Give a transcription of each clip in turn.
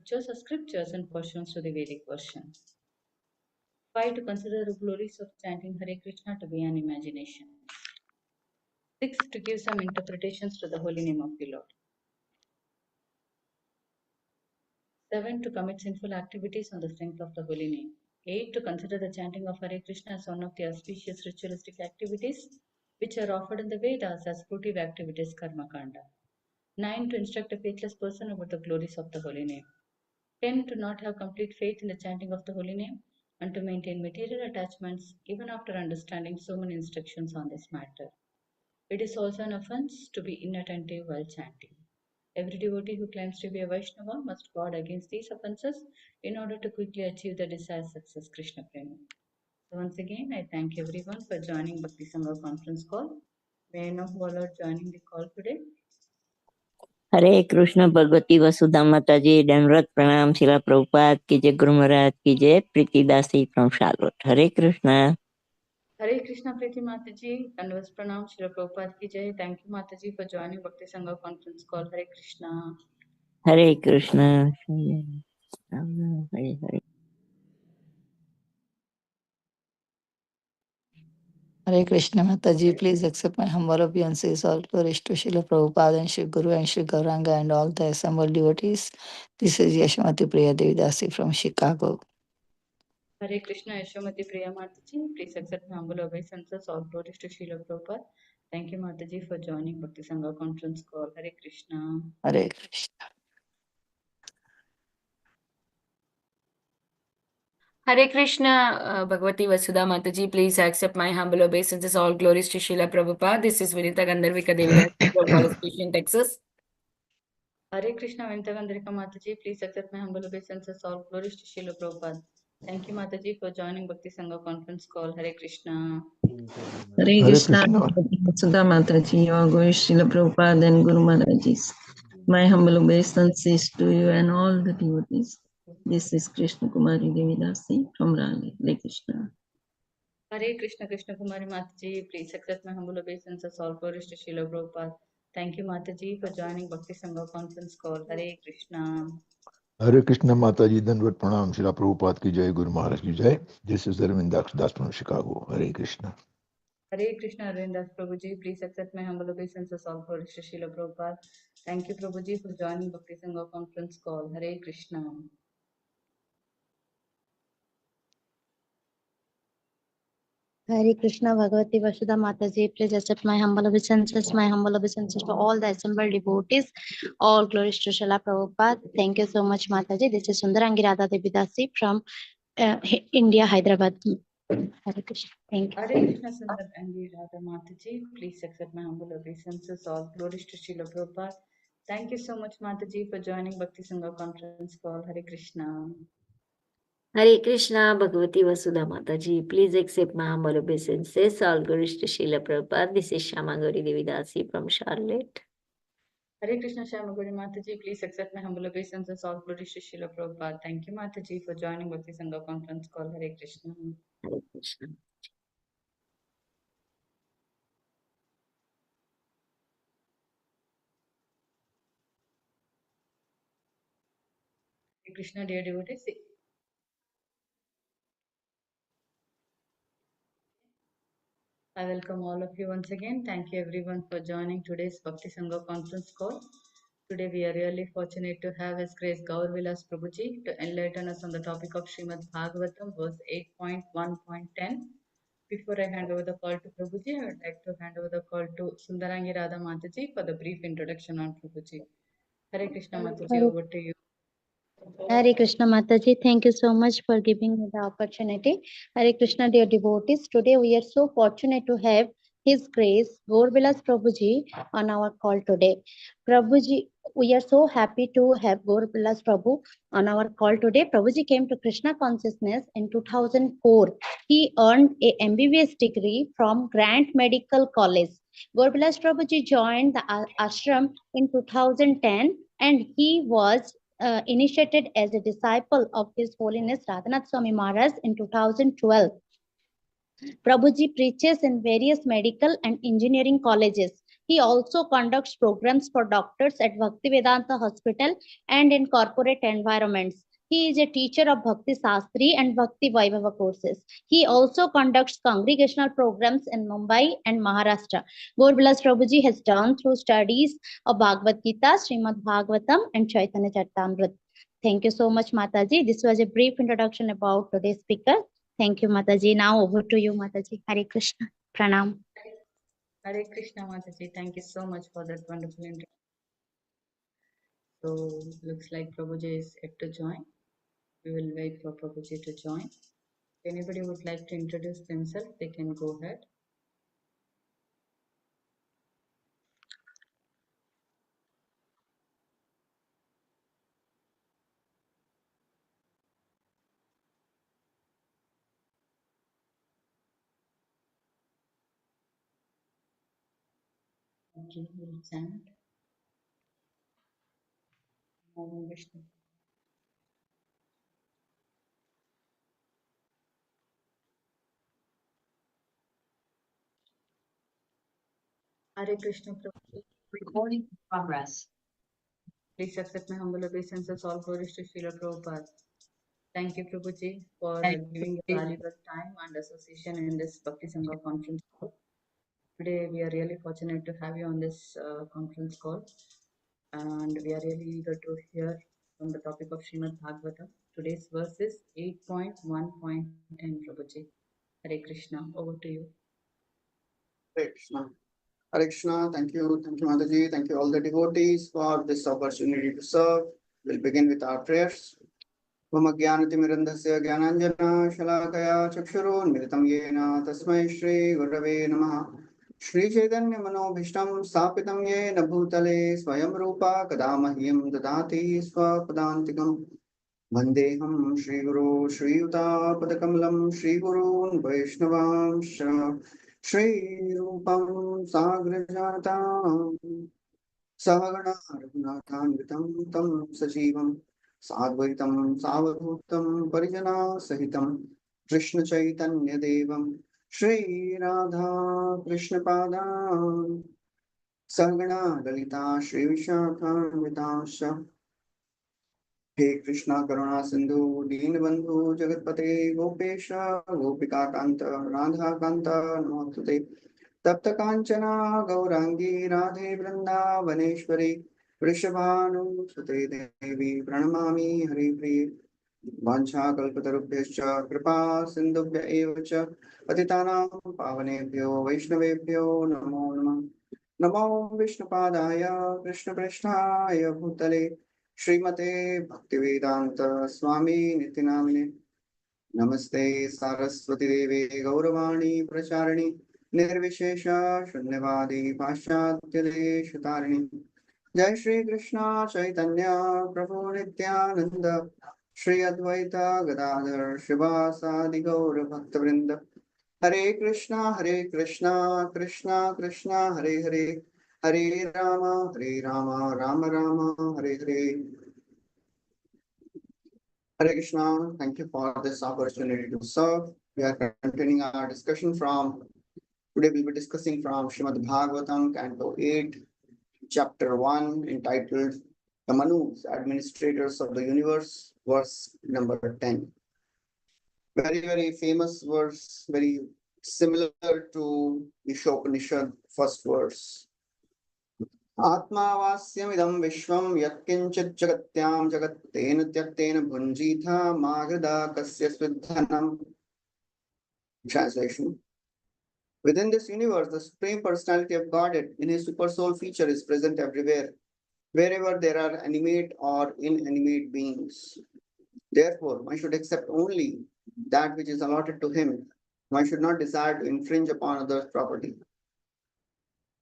scriptures or scriptures in portions to the Vedic version. 5. To consider the glories of chanting Hare Krishna to be an imagination. 6. To give some interpretations to the holy name of the Lord. 7. To commit sinful activities on the strength of the holy name. 8. To consider the chanting of Hare Krishna as one of the auspicious ritualistic activities which are offered in the Vedas as fruitive activities karma kanda. 9. To instruct a faithless person about the glories of the holy name. 10. To not have complete faith in the chanting of the holy name and to maintain material attachments even after understanding so many instructions on this matter. It is also an offense to be inattentive while chanting. Every devotee who claims to be a Vaishnava must guard against these offenses in order to quickly achieve the desired success. Krishna Prema. So once again, I thank everyone for joining Bhakti Sangha conference call. May I know who all are joining the call today? हरे कृष्ण भगवती वसुधा माता जी दंडवत प्रणाम शिला प्रभुपाद की जय गुरु महाराज की जय Preetidasi from Charlotte Hare Krishna Hare Krishna Preeti Mataji, Dandavat Pranam, Srila Prabhupada ki jai. Thank you Mataji for joining Bhakti Sangha conference call. Hare Krishna. Hare Krishna Hare Hare Hare Krishna Mataji, please accept my humble obeisances. All glories to Srila Prabhupada and Shri Guru and Shri Gauranga and all the assembled devotees. This is Yashamati Priya Devidasi from Chicago. Hare Krishna Yashamati Priya Mataji, please accept my humble obeisances. All glories to Srila Prabhupada. Thank you Mataji for joining Bhakti Sangha conference call. Hare Krishna. Hare Krishna. Hare Krishna, Bhagavati Vasudha Mataji, please accept my humble obeisances. All glories to Srila Prabhupada. This is Vinita Gandharvika Devidasi from Dallas, Texas. Hare Krishna Vinita Gandharvika Mataji, please accept my humble obeisances. All glories to Srila Prabhupada. Thank you Mataji for joining Bhakti Sangha conference call. Hare Krishna. Hare Krishna, Sudha Mataji, all glories to Srila Prabhupada and Guru Maharajis. My humble obeisances to you and all the devotees. This is Krishna Kumari Devidasi from Raleigh, Hare Krishna. Hare Krishna Krishna Kumari Mataji, please accept my humble obeisances. All glories to Srila Prabhupada. Thank you Mataji for joining Bhakti Sangha conference call. Hare Krishna. Hare Krishna Mataji, Dandavat Pranam, Srila Prabhupada ki jai, Guru Maharaj ki jai. This is Arvind Das from Chicago. Hare Krishna. Hare Krishna Arindas Prabhuji, please accept my humble obeisances. All glories to Srila Prabhupada. Thank you Prabhuji for joining Bhakti Sangha conference call. Hare Krishna. Hare Krishna Bhagavati Vasudha Mataji, please accept my humble obeisances to all the assembled devotees. All glories to Srila Prabhupada. Thank you so much Mataji. This is Sundarangi Radha Devidasi from India, Hyderabad. Hare Krishna. Thank you. Hare Krishna Sundar Angi Radha Mataji, please accept my humble obeisances. All glories to Srila Prabhupada. Thank you so much Mataji for joining Bhakti Sangha conference call. Hare Krishna. Hare Krishna Bhagavati Vasudha Mata ji please accept my humble obeisances all glories to Srila Prabhupada this is Shama Gauri Devidasi from Charlotte Hare Krishna Shama Gauri Mataji, please accept my humble obeisances. All glories to Srila Prabhupada. Thank you Mataji for joining Bhakti Sangha conference call. Hare Krishna. Hare Krishna Hare Krishna dear devotees. I welcome all of you once again. Thank you everyone for joining today's Bhakti Sangha conference call. Today we are really fortunate to have His Grace Gaur Vilas Prabhuji to enlighten us on the topic of Srimad Bhagavatam verse 8.1.10. Before I hand over the call to Prabhuji, I would like to hand over the call to Sundarangi Radha Mataji for the brief introduction on Prabhuji. Hare Krishna Mataji, over to you. Hare Krishna Mataji, thank you so much for giving me the opportunity. Hare Krishna dear devotees, today we are so fortunate to have His Grace Gaur Vilas Prabhuji on our call today. Prabhuji, we are so happy to have Gaur Vilas Prabhu on our call today. Prabhuji came to Krishna consciousness in 2004. He earned a MBBS degree from Grant Medical College. Gaur Vilas Prabhuji joined the ashram in 2010 and he was initiated as a disciple of His Holiness Radhanath Swami Maharaj in 2012. Prabhuji preaches in various medical and engineering colleges. He also conducts programs for doctors at Bhaktivedanta Hospital and in corporate environments. He is a teacher of Bhakti Sastri and Bhakti Vaibhava courses. He also conducts congregational programs in Mumbai and Maharashtra. Gaur Vilas Prabhuji has done through studies of Bhagavad Gita, Srimad Bhagavatam, and Chaitanya Charitamrita. Thank you so much, Mataji. This was a brief introduction about today's speaker. Thank you, Mataji. Now over to you, Mataji. Hare Krishna. Pranam. Hare Krishna Mataji, thank you so much for that wonderful introduction. So looks like Prabhuji is yet to join. We will wait for Prabhuji to join. If anybody would like to introduce themselves, they can go ahead. Okay, we'll chant. Om Vishnu. Hare Krishna Prabhuji. Recording in progress. Please accept my humble obeisances. All glories to Srila Prabhupada. Thank you, Prabhuji, for giving your valuable time and association in this Bhakti Sangha conference call. Today, we are really fortunate to have you on this conference call, and we are really eager to hear from the topic of Srimad Bhagavatam. Today's verse is 8.1.10, Prabhuji. Hare Krishna, over to you. Hare Krishna. Hare Krishna. Thank you, Mataji. Thank you, all the devotees, for this opportunity to serve. We'll begin with our prayers. Vamagyanatimirandhasya Gyananjana Shalakaya Chakshurunmilitam Yena Tasmai Shri Gurave Namaha Shri Chaitanya Manobhishtam Stapitam Yena Bhutale Swayam Rupa Kadamahyam Dadati Swapadantikam Vandeham Shri Guru Shri Yuta Padakamalam Shri Gurun Vaishnavam Shri Rupam Sagrajatam Sahagana Raghunathanvitam Tam Sajivam Sadvaitam Savabhutam Parijana Sahitam Krishna Chaitanya Devam Shri Radha Krishna Padam Sahagana Lalita Shri Vishakhanvitasya He Krishna Karuna Sindhu Deenabandhu Jagatpate Gopesha Gopika Kanta Radha Kanta Namostute Tapta Kanchana Gaurangi Radhe Vrindavaneshwari Vrishabhanu Sute Devi Pranamami Hari Priya Vancha Kalpatarubhyascha Kripa Sindhubhya Eva Cha Patitanam Pavanebhyo Vaishnavebhyo Namo Namah Namo Vishnupadaya Krishna Prishnaya Bhutale Srimate Bhaktivedanta Swami Nitinamine Namaste Saraswati Devi Gauravani Pracharani Nirvishesha Shunyavadi Paschatya Shatarini Jai Shri Krishna Chaitanya Prabhu Nityananda Shri Advaita Gadadhar Shivasadi Gaura Bhaktavrinda Hare Krishna Krishna Krishna Hare Hare Hare Rama Rama Rama Hare Hare Hare Krishna, thank you for this opportunity to serve. We are continuing our discussion from, today we'll be discussing from Srimad Bhagavatam, Canto 8, Chapter 1, entitled The Manus, Administrators of the Universe, verse number 10. Very famous verse, very similar to Ishopanishad, first verse. आत्मावास्यमिदं विश्वं यत्किञ्चित् जगत्यां जगत्तेन त्यक्तेन भुञ्जीथा मा हृदा कस्य स्विद्धनम्. Translation. Within this universe, the Supreme Personality of Godhead in his super soul feature is present everywhere, wherever there are animate or inanimate beings. Therefore, one should accept only that which is allotted to him. One should not desire to infringe upon others' property.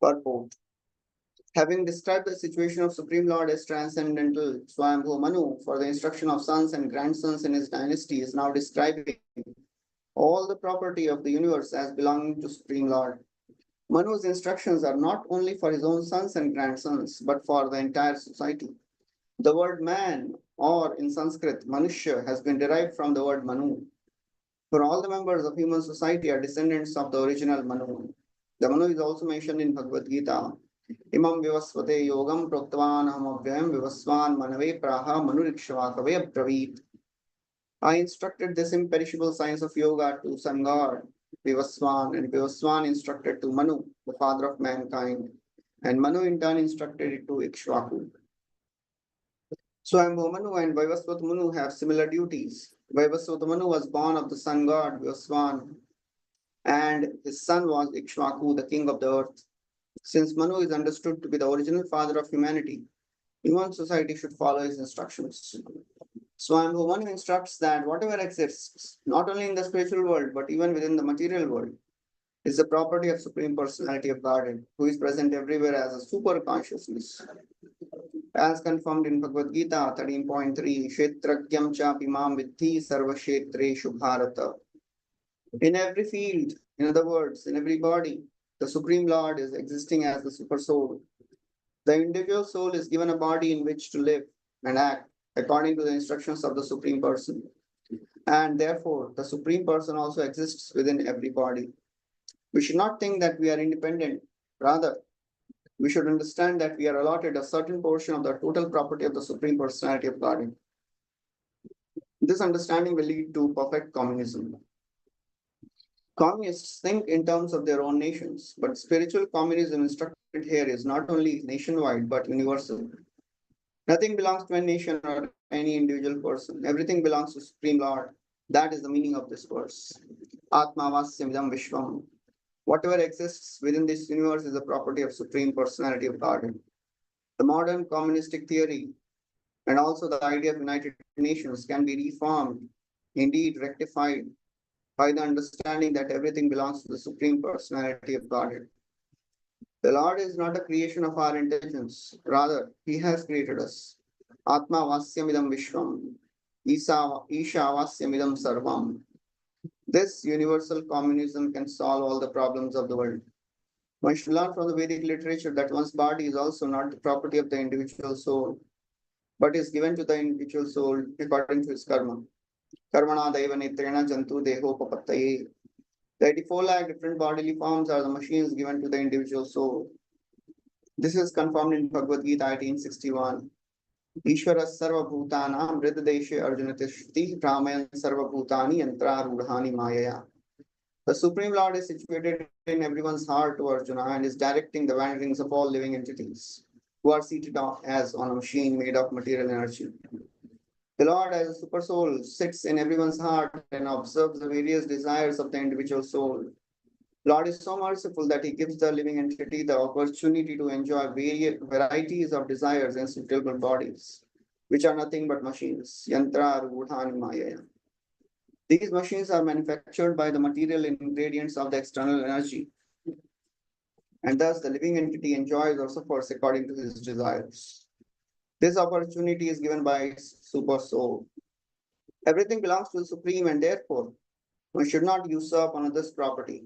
Purport. Having described the situation of Supreme Lord as transcendental, Swayambhu Manu, for the instruction of sons and grandsons in his dynasty, is now describing all the property of the universe as belonging to Supreme Lord. Manu's instructions are not only for his own sons and grandsons, but for the entire society. The word man, or in Sanskrit, Manushya, has been derived from the word Manu. For all the members of human society are descendants of the original Manu. The Manu is also mentioned in Bhagavad Gita. Imam vivasvate yogam proktvan ahamavyam vivasvan manave praha manurikshvakave abravit. I instructed this imperishable science of yoga to sun god Vivasvan, and Vivasvan instructed to Manu, the father of mankind, and Manu in turn instructed it to Ikshvaku. Swayambhu Manu and Vaivasvat Manu have similar duties. Vaivasvat Manu was born of the sun god Vivasvan, and his son was Ikshvaku, the king of the earth. Since Manu is understood to be the original father of humanity, human society should follow his instructions. Swayambhu Manu instructs that whatever exists, not only in the spiritual world but even within the material world, is the property of Supreme Personality of Godhead, who is present everywhere as a super consciousness. As confirmed in Bhagavad Gita 13.3, Kshetragyam cha pimam vidhi sarva kshetreshu bharata. In every field, in other words, in every body, the Supreme Lord is existing as the Super Soul. The individual soul is given a body in which to live and act according to the instructions of the Supreme Person. And therefore, the Supreme Person also exists within every body. We should not think that we are independent. Rather, we should understand that we are allotted a certain portion of the total property of the Supreme Personality of Godhead. This understanding will lead to perfect communism. Communists think in terms of their own nations, but spiritual communism instructed here is not only nationwide but universal. Nothing belongs to any nation or any individual person. Everything belongs to Supreme Lord. That is the meaning of this verse. Atma vasyam idam vishvam. Whatever exists within this universe is the property of Supreme Personality of Godhead. The modern communistic theory and also the idea of United Nations can be reformed, indeed rectified, by the understanding that everything belongs to the Supreme Personality of Godhead. The Lord is not a creation of our intelligence, rather, He has created us. Atma vasyamidam vishvam, Isha vasyamidam sarvam. This universal communism can solve all the problems of the world. One should learn from the Vedic literature that one's body is also not the property of the individual soul, but is given to the individual soul according to his karma. Karmana daiva netrena jantu dehopapattaye. The 84 lakh different bodily forms are the machines given to the individual soul. This is confirmed in Bhagavad Gita 1861. Ishvara sarva bhutanam vriddeshe arjunatishti brahmayan sarva bhutani yantra rudhani mayaya. The Supreme Lord is situated in everyone's heart to Arjuna and is directing the wanderings of all living entities who are seated as on a machine made of material energy. The Lord, as a super soul, sits in everyone's heart and observes the various desires of the individual soul. Lord is so merciful that He gives the living entity the opportunity to enjoy varieties of desires in suitable bodies, which are nothing but machines. Yantra rudhani mayaya. These machines are manufactured by the material ingredients of the external energy, and thus the living entity enjoys or suffers according to his desires. This opportunity is given by Super Soul. Everything belongs to the Supreme, and therefore one should not usurp another's property.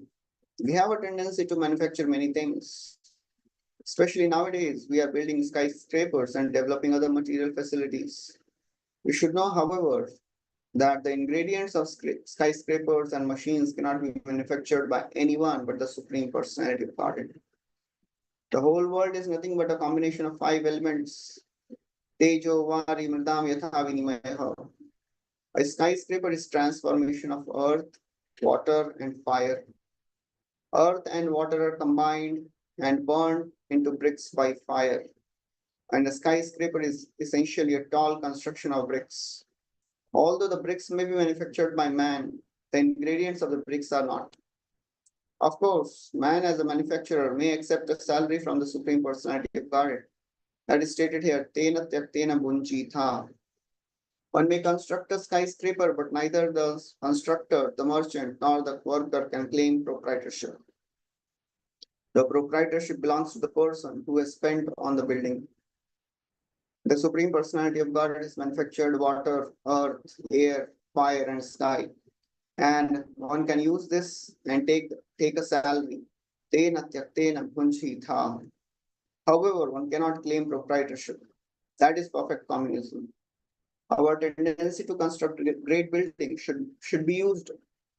We have a tendency to manufacture many things. Especially nowadays, we are building skyscrapers and developing other material facilities. We should know, however, that the ingredients of skyscrapers and machines cannot be manufactured by anyone but the Supreme Personality of Godhead. The whole world is nothing but a combination of 5 elements. Tejo, Vari, Mridam, Yatha, Vinimayaha. A skyscraper is transformation of earth, water, and fire. Earth and water are combined and burned into bricks by fire. And a skyscraper is essentially a tall construction of bricks. Although the bricks may be manufactured by man, the ingredients of the bricks are not. Of course, man as a manufacturer may accept a salary from the Supreme Personality of Godhead. That is stated here, Tena Tyaktena Bunjitha. One may construct a skyscraper, but neither the constructor, the merchant, nor the worker can claim proprietorship. The proprietorship belongs to the person who has spent on the building. The Supreme Personality of Godhead has manufactured water, earth, air, fire, and sky. And one can use this and take a salary. However, one cannot claim proprietorship. That is perfect communism. Our tendency to construct great buildings should be used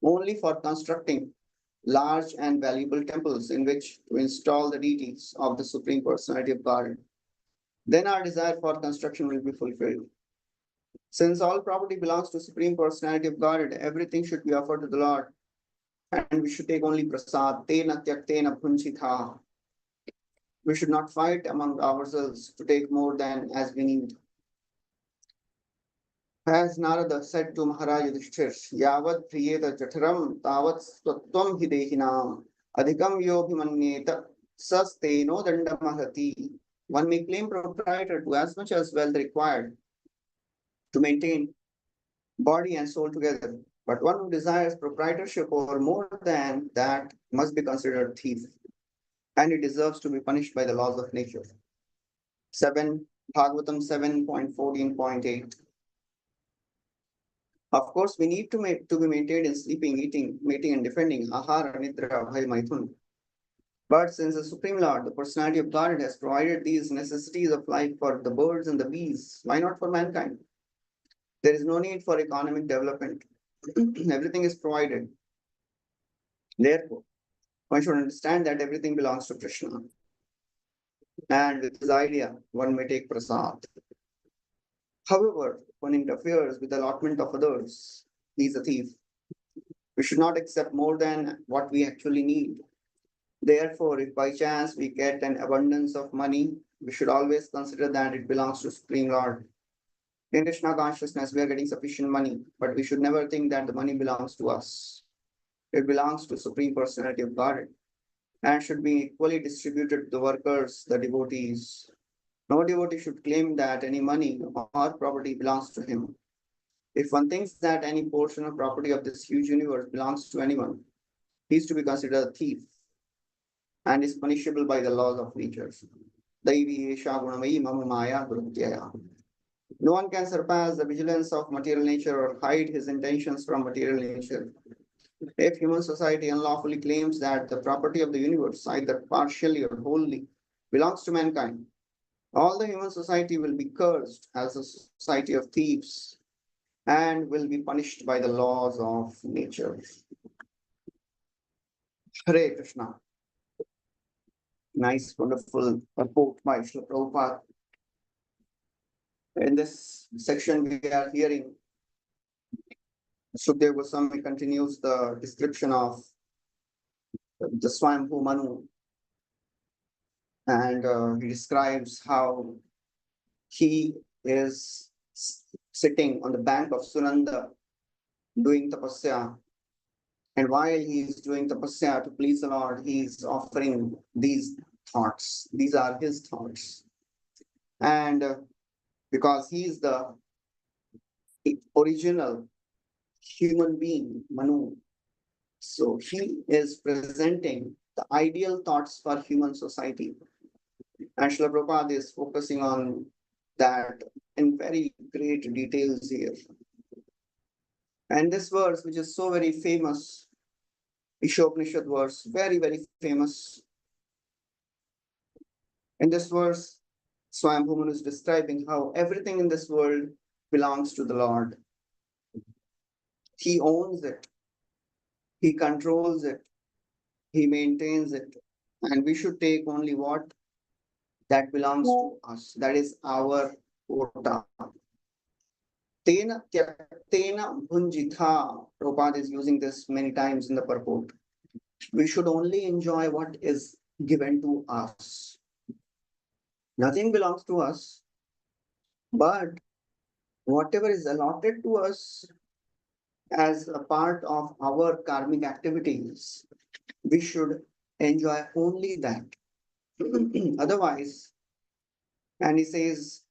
only for constructing large and valuable temples in which to install the deities of the Supreme Personality of Godhead. Then our desire for construction will be fulfilled. Since all property belongs to Supreme Personality of Godhead, everything should be offered to the Lord, and we should take only prasad. Tena tyaktena bhunjitha. We should not fight among ourselves to take more than as we need. As Narada said to Maharaj Yudhishthir, Yavad priyeta jataram tavat swatvam hidehinam adhikam yobhimanyeta sasteno dandamahati. One may claim proprietor to as much as wealth required to maintain body and soul together. But one who desires proprietorship over more than that must be considered a thief, and he deserves to be punished by the laws of nature. 7. Bhagavatam 7.14.8. Of course, we need to be maintained in sleeping, eating, mating, and defending. Ahara, Nidra, Bhai, Maithun. But since the Supreme Lord, the personality of God, has provided these necessities of life for the birds and the bees, why not for mankind? There is no need for economic development. Everything is provided. Therefore, one should understand that everything belongs to Krishna. And with this idea, one may take prasad. However, one interferes with the allotment of others. He is a thief. We should not accept more than what we actually need. Therefore, if by chance we get an abundance of money, we should always consider that it belongs to Supreme Lord. In Krishna consciousness, we are getting sufficient money, but we should never think that the money belongs to us. It belongs to Supreme Personality of Godhead and should be equally distributed to the workers, the devotees. No devotee should claim that any money or property belongs to him. If one thinks that any portion of property of this huge universe belongs to anyone, he is to be considered a thief and is punishable by the laws of nature. No one can surpass the vigilance of material nature or hide his intentions from material nature. If human society unlawfully claims that the property of the universe, either partially or wholly, belongs to mankind, all the human society will be cursed as a society of thieves and will be punished by the laws of nature. Hare Krishna. Nice, wonderful report by Srila Prabhupada. In this section, we are hearing Sukadeva Goswami continues the description of the Swayambhu Manu, and he describes how he is sitting on the bank of Sunanda doing tapasya. And while he is doing tapasya to please the Lord, he is offering these thoughts. These are his thoughts. And because he is the original human being, Manu, so he is presenting the ideal thoughts for human society. And Srila Prabhupada is focusing on that in very great details here. And this verse, which is so very famous, Ishopanishad verse, very, very famous. In this verse, Swayambhu Manu is describing how everything in this world belongs to the Lord. He owns it. He controls it. He maintains it. And we should take only what that belongs to us. That is our quota. Tena tyaktena bhunjitha. Prabhupada is using this many times in the purport. We should only enjoy what is given to us. Nothing belongs to us, but whatever is allotted to us as a part of our karmic activities, we should enjoy only that. Otherwise, and he says,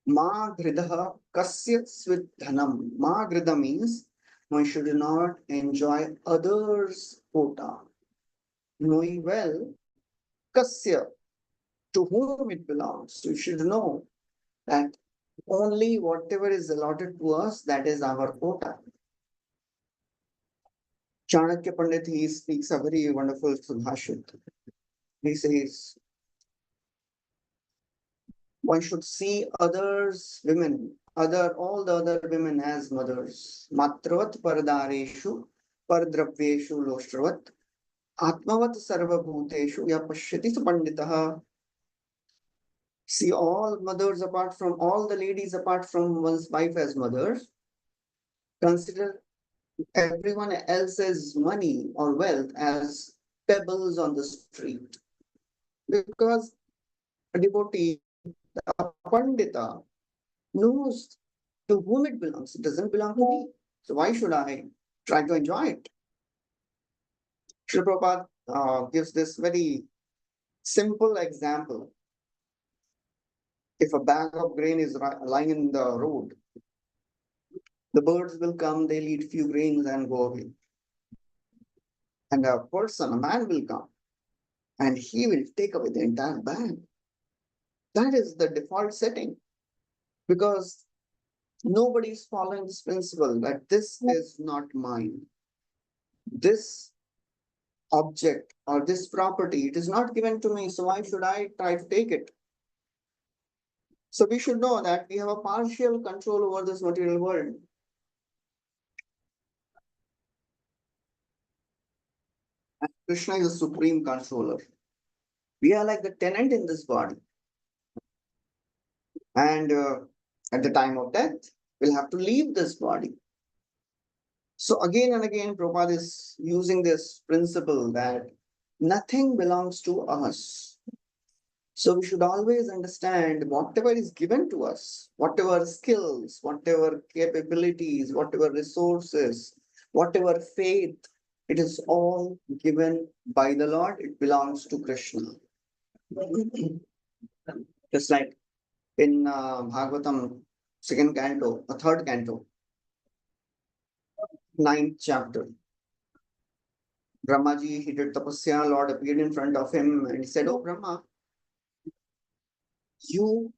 Ma gridaha kasya svidhanam. Ma grida means one should not enjoy others' quota. Knowing well, kasya, to whom it belongs. You should know that only whatever is allotted to us, that is our quota. Chanakya Pandit, he speaks a very wonderful subhashit. He says, one should see others, women, all the other women as mothers. Matravat paradareshu, pardravyeshu loshtravat, Atmavat sarvabhuteshu ya pashyati supanditaha. See all mothers apart from all the ladies apart from one's wife as mothers. Consider everyone else's money or wealth as pebbles on the street. Because a devotee, a pandita, knows to whom it belongs. It doesn't belong to me. So why should I try to enjoy it? Srila Prabhupada gives this very simple example. If a bag of grain is lying in the road, the birds will come, they'll eat few grains and go away. And a person, a man will come, and he will take away the entire bag. That is the default setting, because nobody is following this principle that this is not mine. This object or this property, it is not given to me, so why should I try to take it? So we should know that we have a partial control over this material world. And Krishna is the supreme controller. We are like the tenant in this body. And at the time of death, we'll have to leave this body. So again and again, Prabhupada is using this principle that nothing belongs to us. So we should always understand whatever is given to us, whatever skills, whatever capabilities, whatever resources, whatever faith, it is all given by the Lord. It belongs to Krishna. Just like in Bhagavatam, second canto, third canto, 9th chapter. Brahmaji, he did tapasya, Lord appeared in front of him and he said, "Oh Brahma, you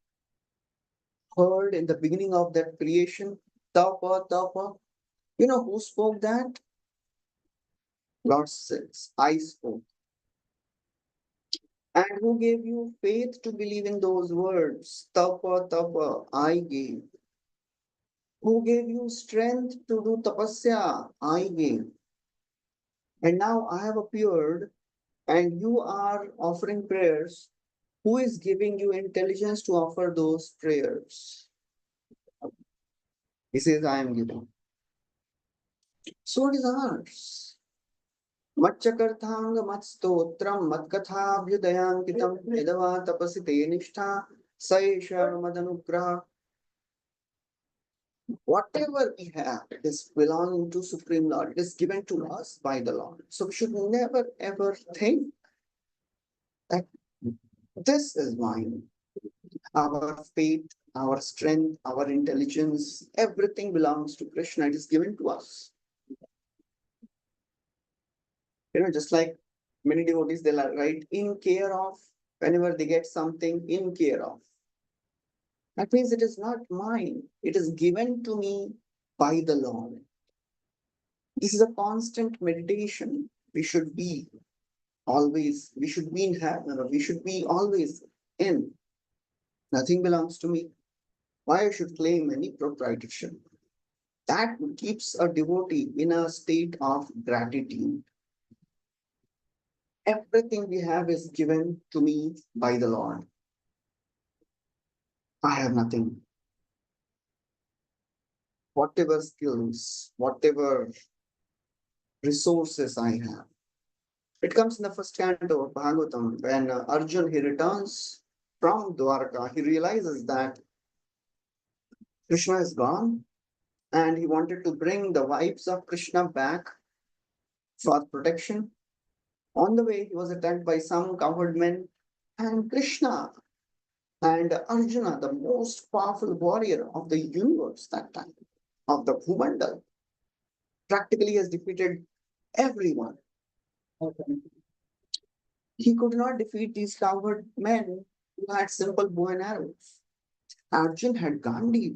heard in the beginning of that creation, tapa, tapa. You know who spoke that? Lord says, I spoke. And who gave you faith to believe in those words? Tapa, tapa, I gave. Who gave you strength to do tapasya? I gave. And now I have appeared and you are offering prayers. Who is giving you intelligence to offer those prayers? He says, I am giving. So it is ours. Matchakarthanga matstotram matkathabhyudayankitam yadava tapasite nishtha saisha madanugraha. Whatever we have is belonging to Supreme Lord. It is given to us by the Lord. So we should never ever think that this is mine. Our faith, our strength, our intelligence, everything belongs to Krishna. It is given to us. Just like many devotees, they write in care of, whenever they get something in care of. That means it is not mine. It is given to me by the Lord. This is a constant meditation. We should be always, we should be in heaven, or we should be always in. Nothing belongs to me. Why I should claim any proprietorship? That keeps a devotee in a state of gratitude. Everything we have is given to me by the Lord. I have nothing. Whatever skills, whatever resources I have. It comes in the first canto of Bhagavatam when Arjun, he returns from Dwarka. He realizes that Krishna is gone and he wanted to bring the wives of Krishna back for protection. On the way, he was attacked by some cowherd men, and Krishna and Arjuna, the most powerful warrior of the universe that time, of the Bhumandal, practically has defeated everyone. He could not defeat these cowherd men who had simple bow and arrows. Arjun had Gandhi.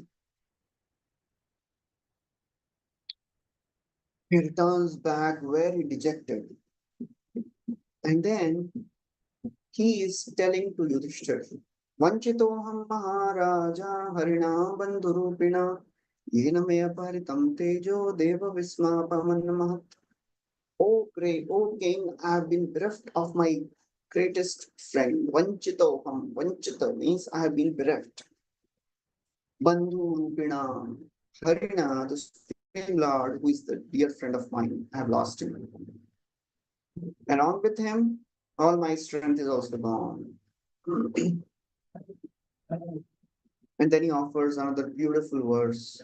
He returns back very dejected. And then he is telling to Yudhishthira, Vanchitoham Maharaja Harina Bandhurupina Yena me aparitam tejo deva vismapaman mahat. O king, I have been bereft of my greatest friend. Vanchitoham. Vanchita means I have been bereft. Bandhu Rupina. Harina, the Supreme Lord, who is the dear friend of mine, I have lost him. Along with him, all my strength is also gone. And then he offers another beautiful verse.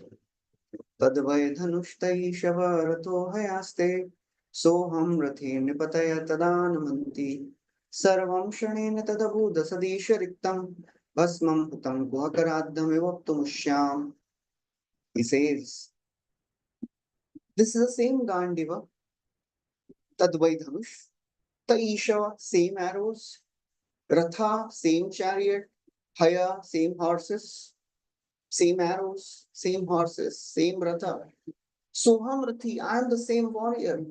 Tadvai dhanushtai shava hayaste soham rathe nipataya tadanamanti sarvam shanena tadabhuda sadisha riktam bhasmam putam kuhakaradham evaptumushyam. He says, this is the same Gandiva, Tadvai dhanush, Taishava, same arrows, Ratha, same chariot, Haya, same horses, same arrows, same horses, same Ratha. Soham Rathi, I am the same warrior,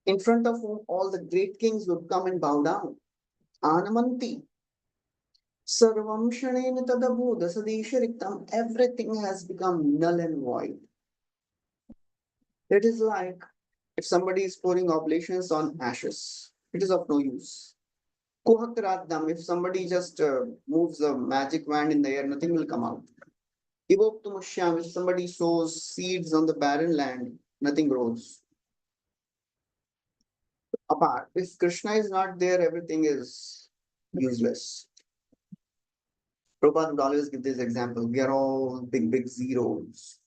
in front of whom all the great kings would come and bow down. Anamanti. Sarvam Shanena Tadabhuda Sadisha Riktam, everything has become null and void. It is like if somebody is pouring oblations on ashes, it is of no use. Kuhakradam, if somebody just moves a magic wand in the air, nothing will come out. Ivoptumushyam, if somebody sows seeds on the barren land, nothing grows. Apart, if Krishna is not there, everything is useless. Prabhupada would always give this example. We are all big zeros.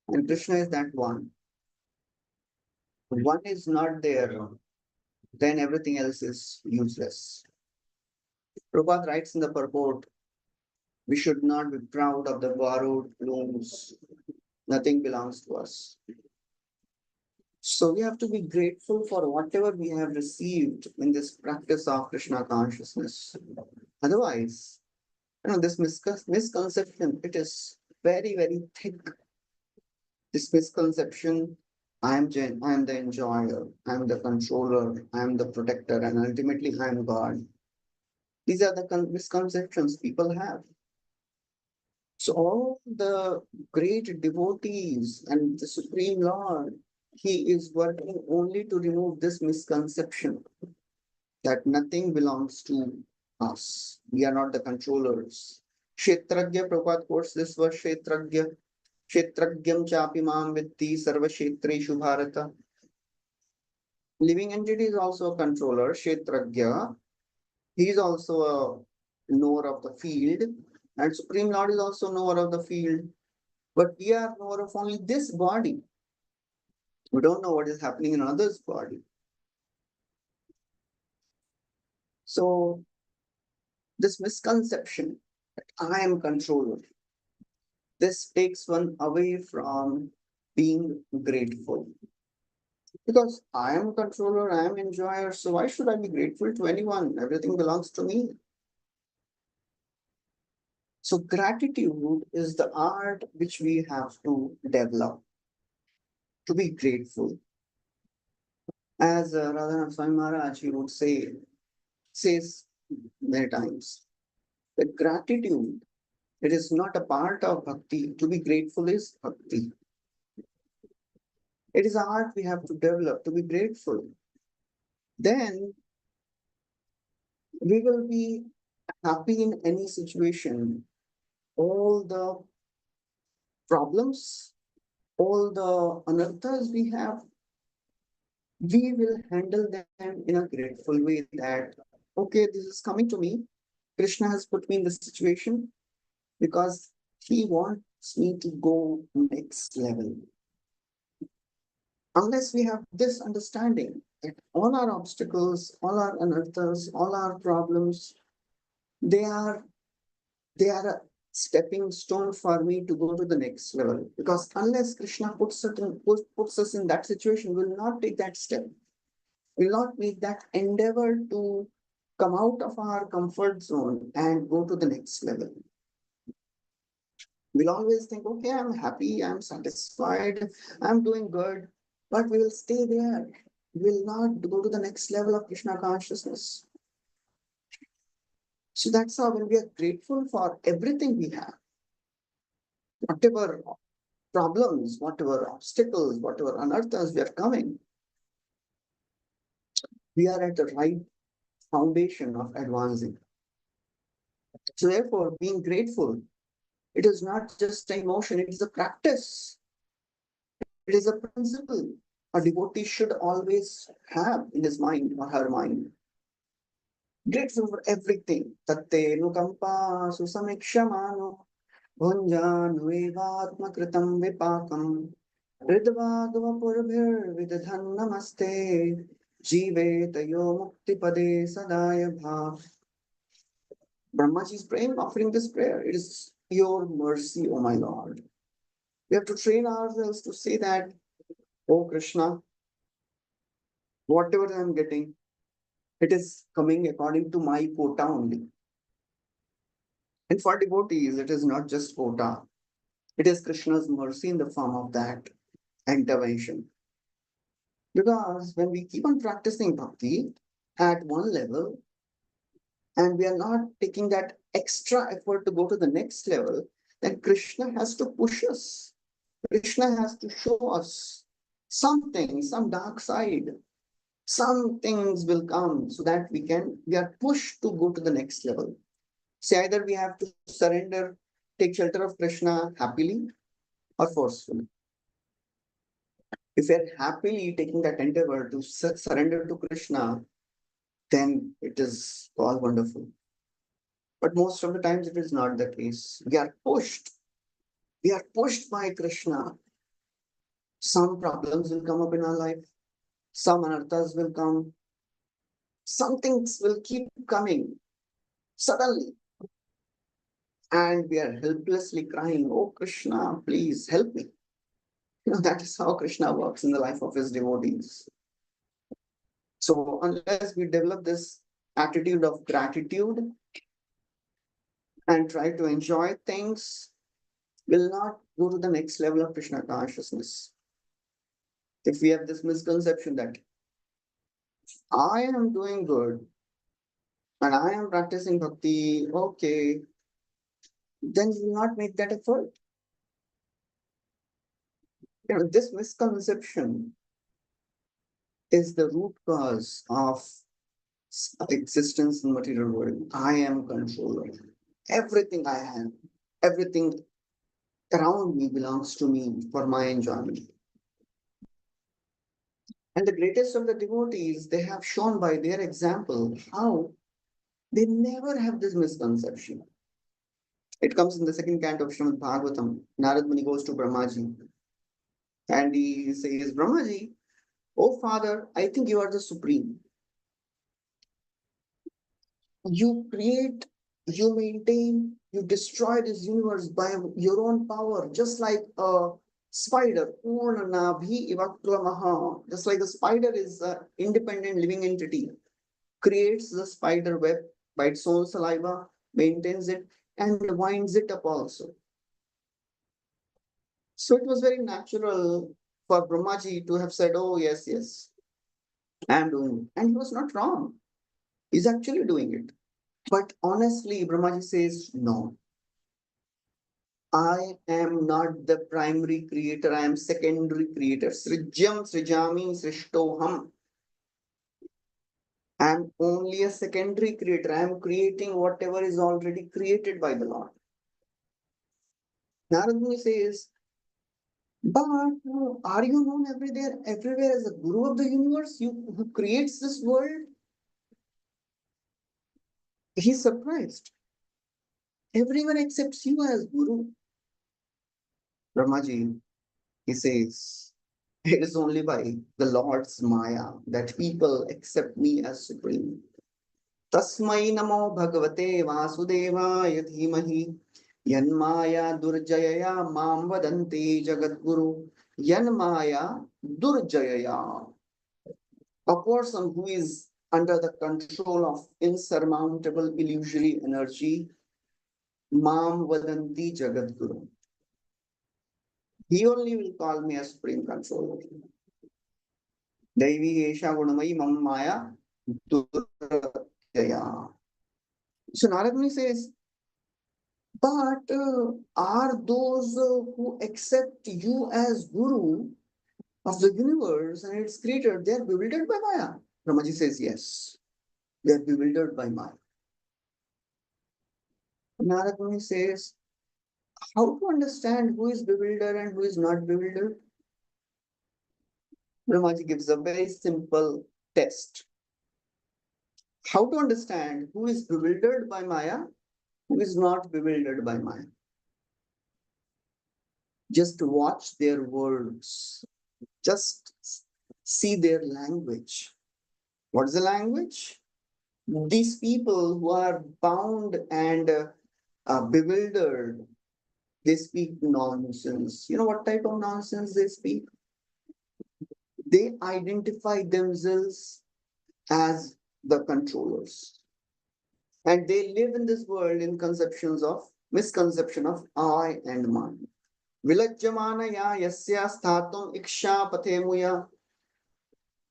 And Krishna is that one. When one is not there, then everything else is useless. Prabhupada writes in the purport, we should not be proud of the borrowed loans. Nothing belongs to us. So we have to be grateful for whatever we have received in this practice of Krishna consciousness. Otherwise, this misconception, it is very thick. This misconception, I am the enjoyer, I am the controller, I am the protector, and ultimately I am God. These are the misconceptions people have. So all the great devotees and the Supreme Lord, he is working only to remove this misconception that nothing belongs to us. We are not the controllers. Kshetragya, Prabhupada quotes this verse, Kshetragya, Kshetragyam chapi mam vitti sarva kshetreshu bharata. Living entity is also a controller, Kshetragya. He is also a knower of the field, and Supreme Lord is also knower of the field. But we are knower of only this body. We don't know what is happening in another's body. So this misconception that I am controller, this takes one away from being grateful. Because I am a controller, I am enjoyer, so why should I be grateful to anyone? Everything belongs to me. So gratitude is the art which we have to develop, to be grateful. As Radhanath Swami Maharaj, he would says many times, that gratitude, it is not a part of bhakti. To be grateful is bhakti. It is an art we have to develop, to be grateful. Then we will be happy in any situation. All the problems, all the anarthas we have, we will handle them in a grateful way that, okay, this is coming to me. Krishna has put me in this situation because he wants me to go next level. Unless we have this understanding that all our obstacles, all our anarthas, all our problems, they are a stepping stone for me to go to the next level. Because unless Krishna puts us in that situation, we'll not take that step. We'll not make that endeavor to come out of our comfort zone and go to the next level. We'll always think, okay, I'm happy, I'm satisfied, I'm doing good, but we will stay there. We will not go to the next level of Krishna consciousness. So that's how when we are grateful for everything we have, whatever problems, whatever obstacles, whatever anarthas we are coming, we are at the right foundation of advancing. So therefore, being grateful, it is not just an emotion, it is a practice. It is a principle a devotee should always have in his mind or her mind. Grateful for everything. Tatte nukampa susamikshmano bhunjanuevatma kritam vipakam ridvagava purabhir vidadhan namaste jive tayo mukti pade sadaya bhav. Brahmaji is praying, offering this prayer. It is your mercy, O my Lord. We have to train ourselves to say that, oh Krishna, whatever I am getting, it is coming according to my quota only. And for devotees, it is not just quota, it is Krishna's mercy in the form of that intervention. Because when we keep on practicing bhakti at one level, and we are not taking that extra effort to go to the next level, then Krishna has to push us. Krishna has to show us something, some dark side. Some things will come so that we are pushed to go to the next level. So either we have to surrender, take shelter of Krishna happily or forcefully. If we are happily taking that endeavor to surrender to Krishna, then it is all wonderful. But most of the times it is not the case. We are pushed. We are pushed by Krishna. Some problems will come up in our life. Some anarthas will come. Some things will keep coming suddenly. And we are helplessly crying, oh Krishna, please help me. That is how Krishna works in the life of his devotees. So unless we develop this attitude of gratitude and try to enjoy things, we'll not go to the next level of Krishna consciousness. If we have this misconception that I am doing good and I am practicing bhakti, okay, then we will not make that effort. This misconception is the root cause of existence in material world. I am controller. Everything I have, everything around me belongs to me for my enjoyment. And the greatest of the devotees, they have shown by their example how they never have this misconception. It comes in the second canto of Srimad Bhagavatam. Narad Muni goes to Brahmaji and he says, Brahmaji, oh Father, I think you are the supreme. You create, you maintain, you destroy this universe by your own power, just like a spider. Just like the spider is an independent living entity, creates the spider web by its own saliva, maintains it, and winds it up also. So it was very natural for Brahmaji to have said, oh, yes, yes, I am doing it. And he was not wrong. He's actually doing it. But honestly, Brahmaji says, no. I am not the primary creator, I am secondary creator. Srijyam Srijami Srishtoham. I am only a secondary creator. I am creating whatever is already created by the Lord. Narad Muni says, but are you known everywhere as a guru of the universe? Who creates this world? He's surprised. Everyone accepts you as guru. Brahmaji, he says, it is only by the Lord's Maya that people accept me as supreme. Tasmai namo bhagavate vasudevaya dhimahi yanmaya durjayaya mam vadanti jagadguru yanmaya durjayaya. A person who is under the control of insurmountable illusory energy, mam vadanti jagadguru. He only will call me a supreme controller. Devi Esha Gunamai Mam Maya Durjaya. So Narad Muni says, but are those who accept you as Guru of the universe and its creator, they are bewildered by Maya? Brahmaji says yes. They are bewildered by Maya. Narad Muni says, how to understand who is bewildered and who is not bewildered? Brahmaji gives a very simple test. How to understand who is bewildered by Maya, who is not bewildered by Maya? Just watch their words. Just see their language. What is the language? These people who are bound and bewildered, they speak nonsense. You know what type of nonsense they speak? They identify themselves as the controllers. And they live in this world in misconception of I and mine. Vilajyamanaya yasya sthatum iksha pathemuya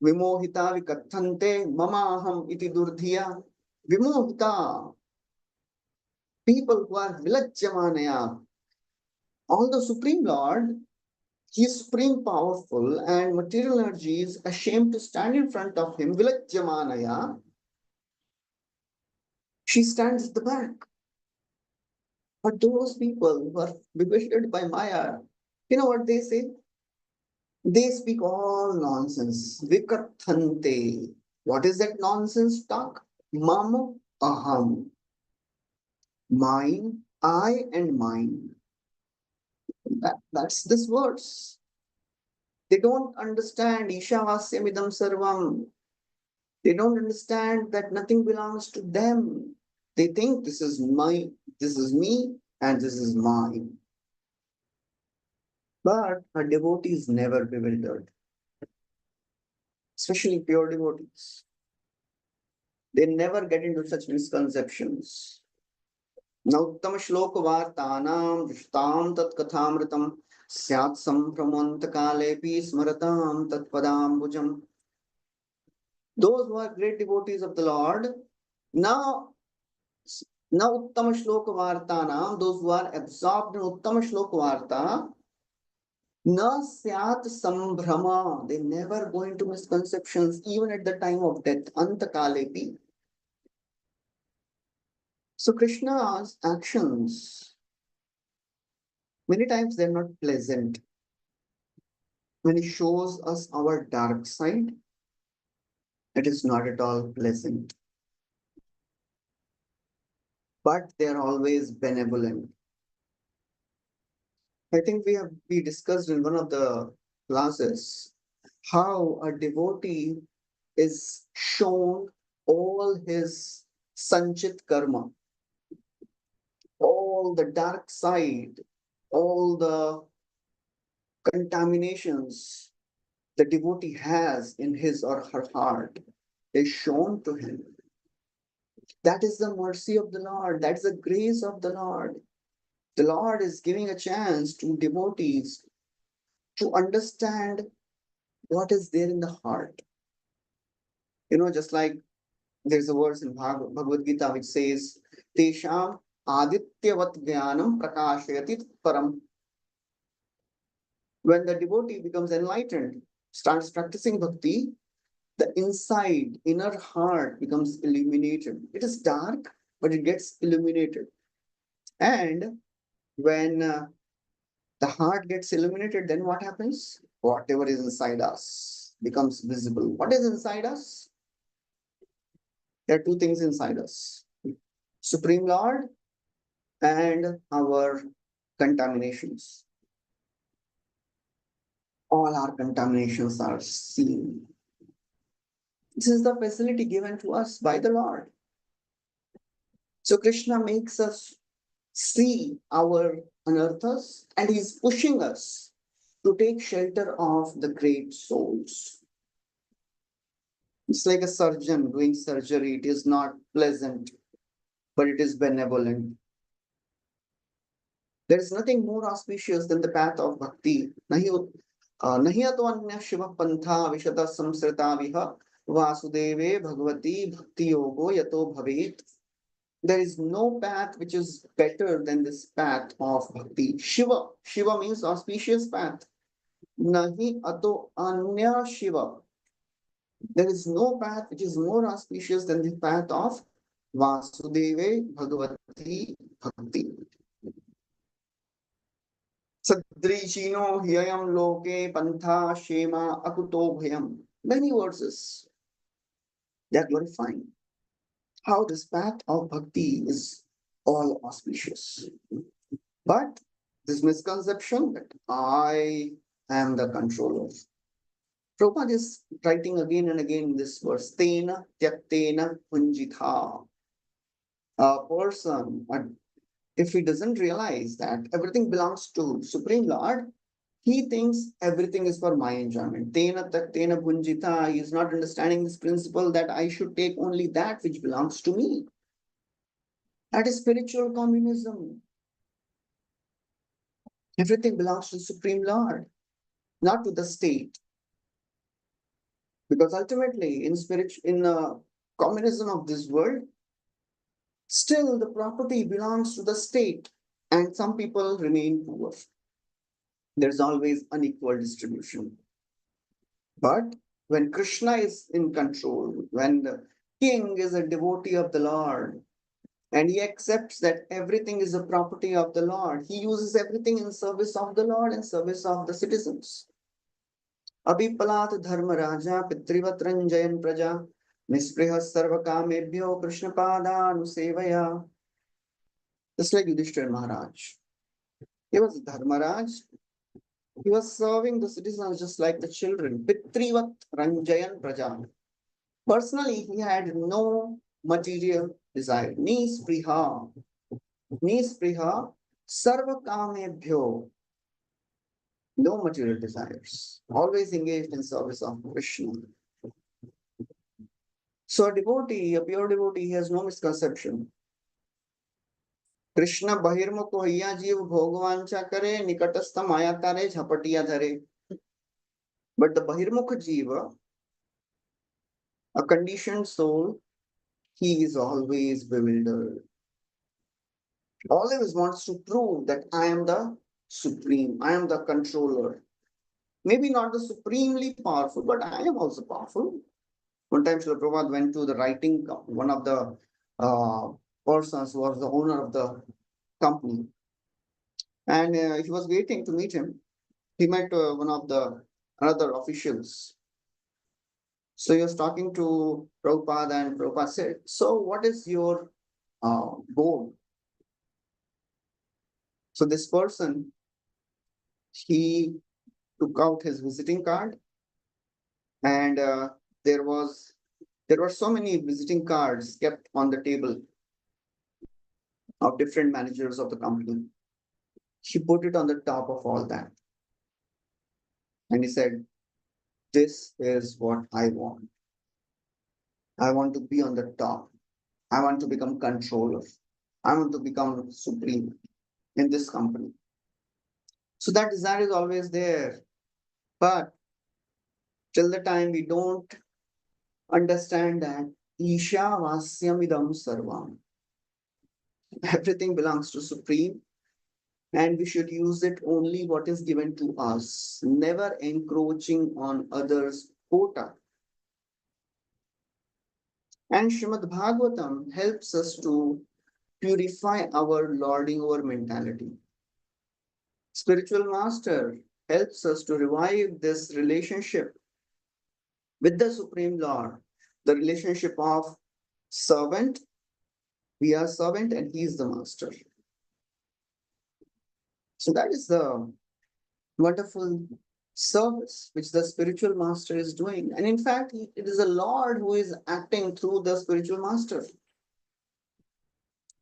vimohita vikathante mamaham iti durdhiya. Vimohita, people who are vilajyamanaya. Although Supreme Lord, He is supreme powerful and material energy is ashamed to stand in front of Him. Vilajyamanaya, she stands at the back. But those people who are bewildered by Maya, you know what they say? They speak all nonsense. Vikathante. What is that nonsense talk? Mam aham. Mine, I and mine. That's this words. They don't understand Ishavasyamidam Sarvam. They don't understand that nothing belongs to them. They think this is me, and this is mine. But a devotee is never bewildered, especially pure devotees. They never get into such misconceptions. Nauttam shloka vartanam drishtam tat kathamritam syat sambhramantakaalepi smaratam tat padambujam. Those who are great devotees of the Lord, now Uttama shloka vartanam, those who are absorbed in Uttama shloka varta, na syat sambhrama, they never go into misconceptions even at the time of death, antakalepi. So Krishna's actions, many times they're not pleasant. When he shows us our dark side, it is not at all pleasant. But they're always benevolent. I think we discussed in one of the classes how a devotee is shown all his sanchit karma, all the dark side, all the contaminations the devotee has in his or her heart is shown to him. That is the mercy of the Lord. That is the grace of the Lord. The Lord is giving a chance to devotees to understand what is there in the heart. You know, just like there's a verse in Bhagavad Gita which says, Tesham adityavat jnanam prakashayati param. When the devotee becomes enlightened, starts practicing bhakti, the inner heart becomes illuminated. It is dark, but it gets illuminated. And when the heart gets illuminated, then what happens? Whatever is inside us becomes visible. What is inside us? There are two things inside us: Supreme Lord and our contaminations. All our contaminations are seen. This is the facility given to us by the Lord. So Krishna makes us see our anarthas and he's pushing us to take shelter of the great souls. It's like a surgeon doing surgery. It is not pleasant, but it is benevolent. There is nothing more auspicious than the path of bhakti. Nahiyato anya shiva pantha vishata samsrita viha vasudeve bhagavati bhakti yogo yato bhavet. There is no path which is better than this path of bhakti. Shiva. Shiva means auspicious path. Nahi ato anya Shiva. There is no path which is more auspicious than the path of Vasudeve Bhagavati Bhakti. Sadrishino hyayam loke pantha shema akuto bhayam. Many verses they are glorifying how this path of bhakti is all auspicious. But this misconception that I am the controller. Prabhupada is writing again and again this verse, Tena Tyaktena Punjitha. A person, if he doesn't realize that everything belongs to Supreme Lord, he thinks everything is for my enjoyment. Tena Taktena Punjitha. He is not understanding this principle that I should take only that which belongs to me. That is spiritual communism. Everything belongs to Supreme Lord, not to the state. Because ultimately, in communism of this world, still the property belongs to the state, and some people remain poor. There's always unequal distribution. But when Krishna is in control, when the king is a devotee of the Lord, and he accepts that everything is a property of the Lord, he uses everything in service of the Lord and service of the citizens. Abhipalat dharma raja pitrivat ranjayan praja nispriha sarvakamebhyo Krishna pada nusevaya. Just like Yudhishthira Maharaj. He was Dharmaraj. He was serving the citizens just like the children. Pitrivat ranjayan praja. Personally, he had no material desire. Nispriha. Nispriha sarvakamebhyo. No material desires. Always engaged in service of Krishna. So a devotee, a pure devotee, he has no misconception. Krishna bahirmukh hoiya jeev bhogwancha kare nikatastha maya tare jhapatiya dhare. But the bahirmukh jiva, a conditioned soul, he is always bewildered. Always wants to prove that I am the supreme, I am the controller. Maybe not the supremely powerful, but I am also powerful. One time Srila Prabhupada went to the writing, one of the persons who was the owner of the company. And he was waiting to meet him. He met one of the other officials. So he was talking to Prabhupada, and Prabhupada said, so what is your goal? So this person, he took out his visiting card, and there were so many visiting cards kept on the table of different managers of the company. He put it on the top of all that. And he said, this is what I want. I want to be on the top. I want to become controller. I want to become supreme in this company. So that desire is always there. But till the time we don't understand that Isha Vasyamidam Sarvam, everything belongs to Supreme, and we should use it only what is given to us, never encroaching on others' quota. And Srimad Bhagavatam helps us to purify our lording over mentality. Spiritual master helps us to revive this relationship with the Supreme Lord, the relationship of servant. We are servant and he is the master. So that is the wonderful service which the spiritual master is doing. And in fact, it is the Lord who is acting through the spiritual master.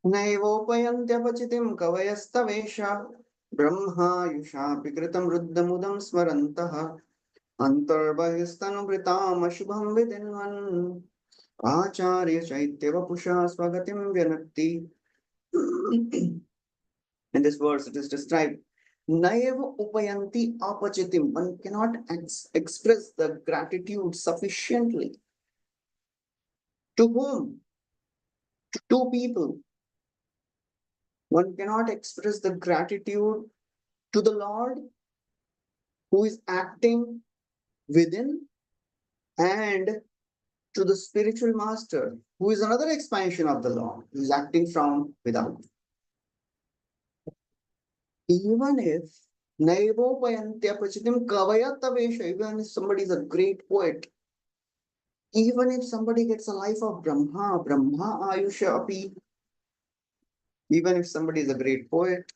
Naivopayantyapachitiam kavayasthavesha brahma yusha pikritam ruddamudam smarantah antarbahisthanuvritam ashubham vidinvan acharya chaityavapusha swagatim vyanakti. In this verse, it is described, Naiva upayanti apachitim. One cannot express the gratitude sufficiently. To whom? To two people. One cannot express the gratitude to the Lord who is acting within and to the spiritual master, who is another expansion of the Lord, who is acting from without. Even if even if somebody is a great poet, even if somebody gets a life of Brahma Ayusha Api, even if somebody is a great poet,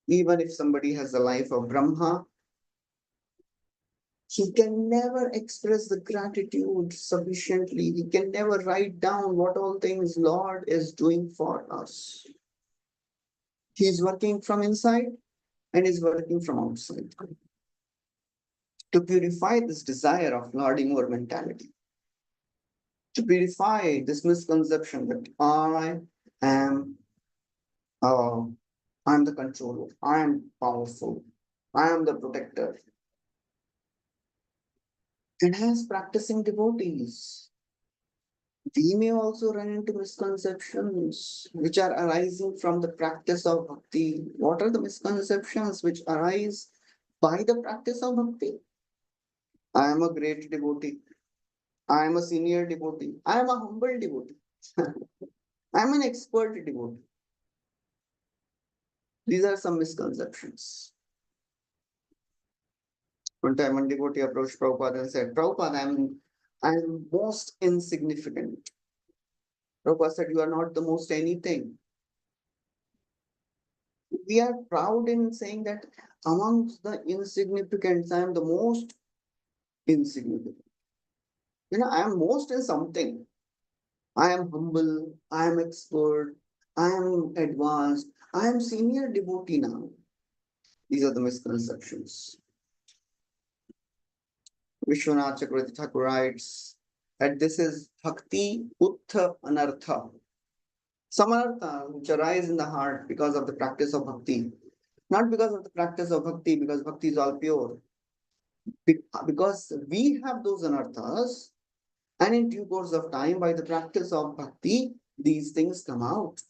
even if somebody has the life of Brahma, he can never express the gratitude sufficiently. He can never write down what all things Lord is doing for us. He is working from inside and is working from outside to purify this desire of lording over mentality, to purify this misconception that am I'm the controller, I am powerful, I am the protector. And as practicing devotees, we may also run into misconceptions which are arising from the practice of bhakti. What are the misconceptions which arise by the practice of bhakti? I am a great devotee. I am a senior devotee. I am a humble devotee. I am an expert devotee. These are some misconceptions. One time, one devotee approached Prabhupada and said, Prabhupada, I'm most insignificant. Prabhupada said, you are not the most anything. We are proud in saying that amongst the insignificants, I am the most insignificant. I am most in something. I am humble, I am expert, I am advanced, I am senior devotee now. These are the misconceptions. Vishwanath Chakravarti Thakur writes that this is bhakti uttha anartha. Some anartha which arise in the heart because of the practice of bhakti. Not because of the practice of bhakti, because bhakti is all pure. Because we have those anarthas, and in due course of time, by the practice of bhakti, these things come out.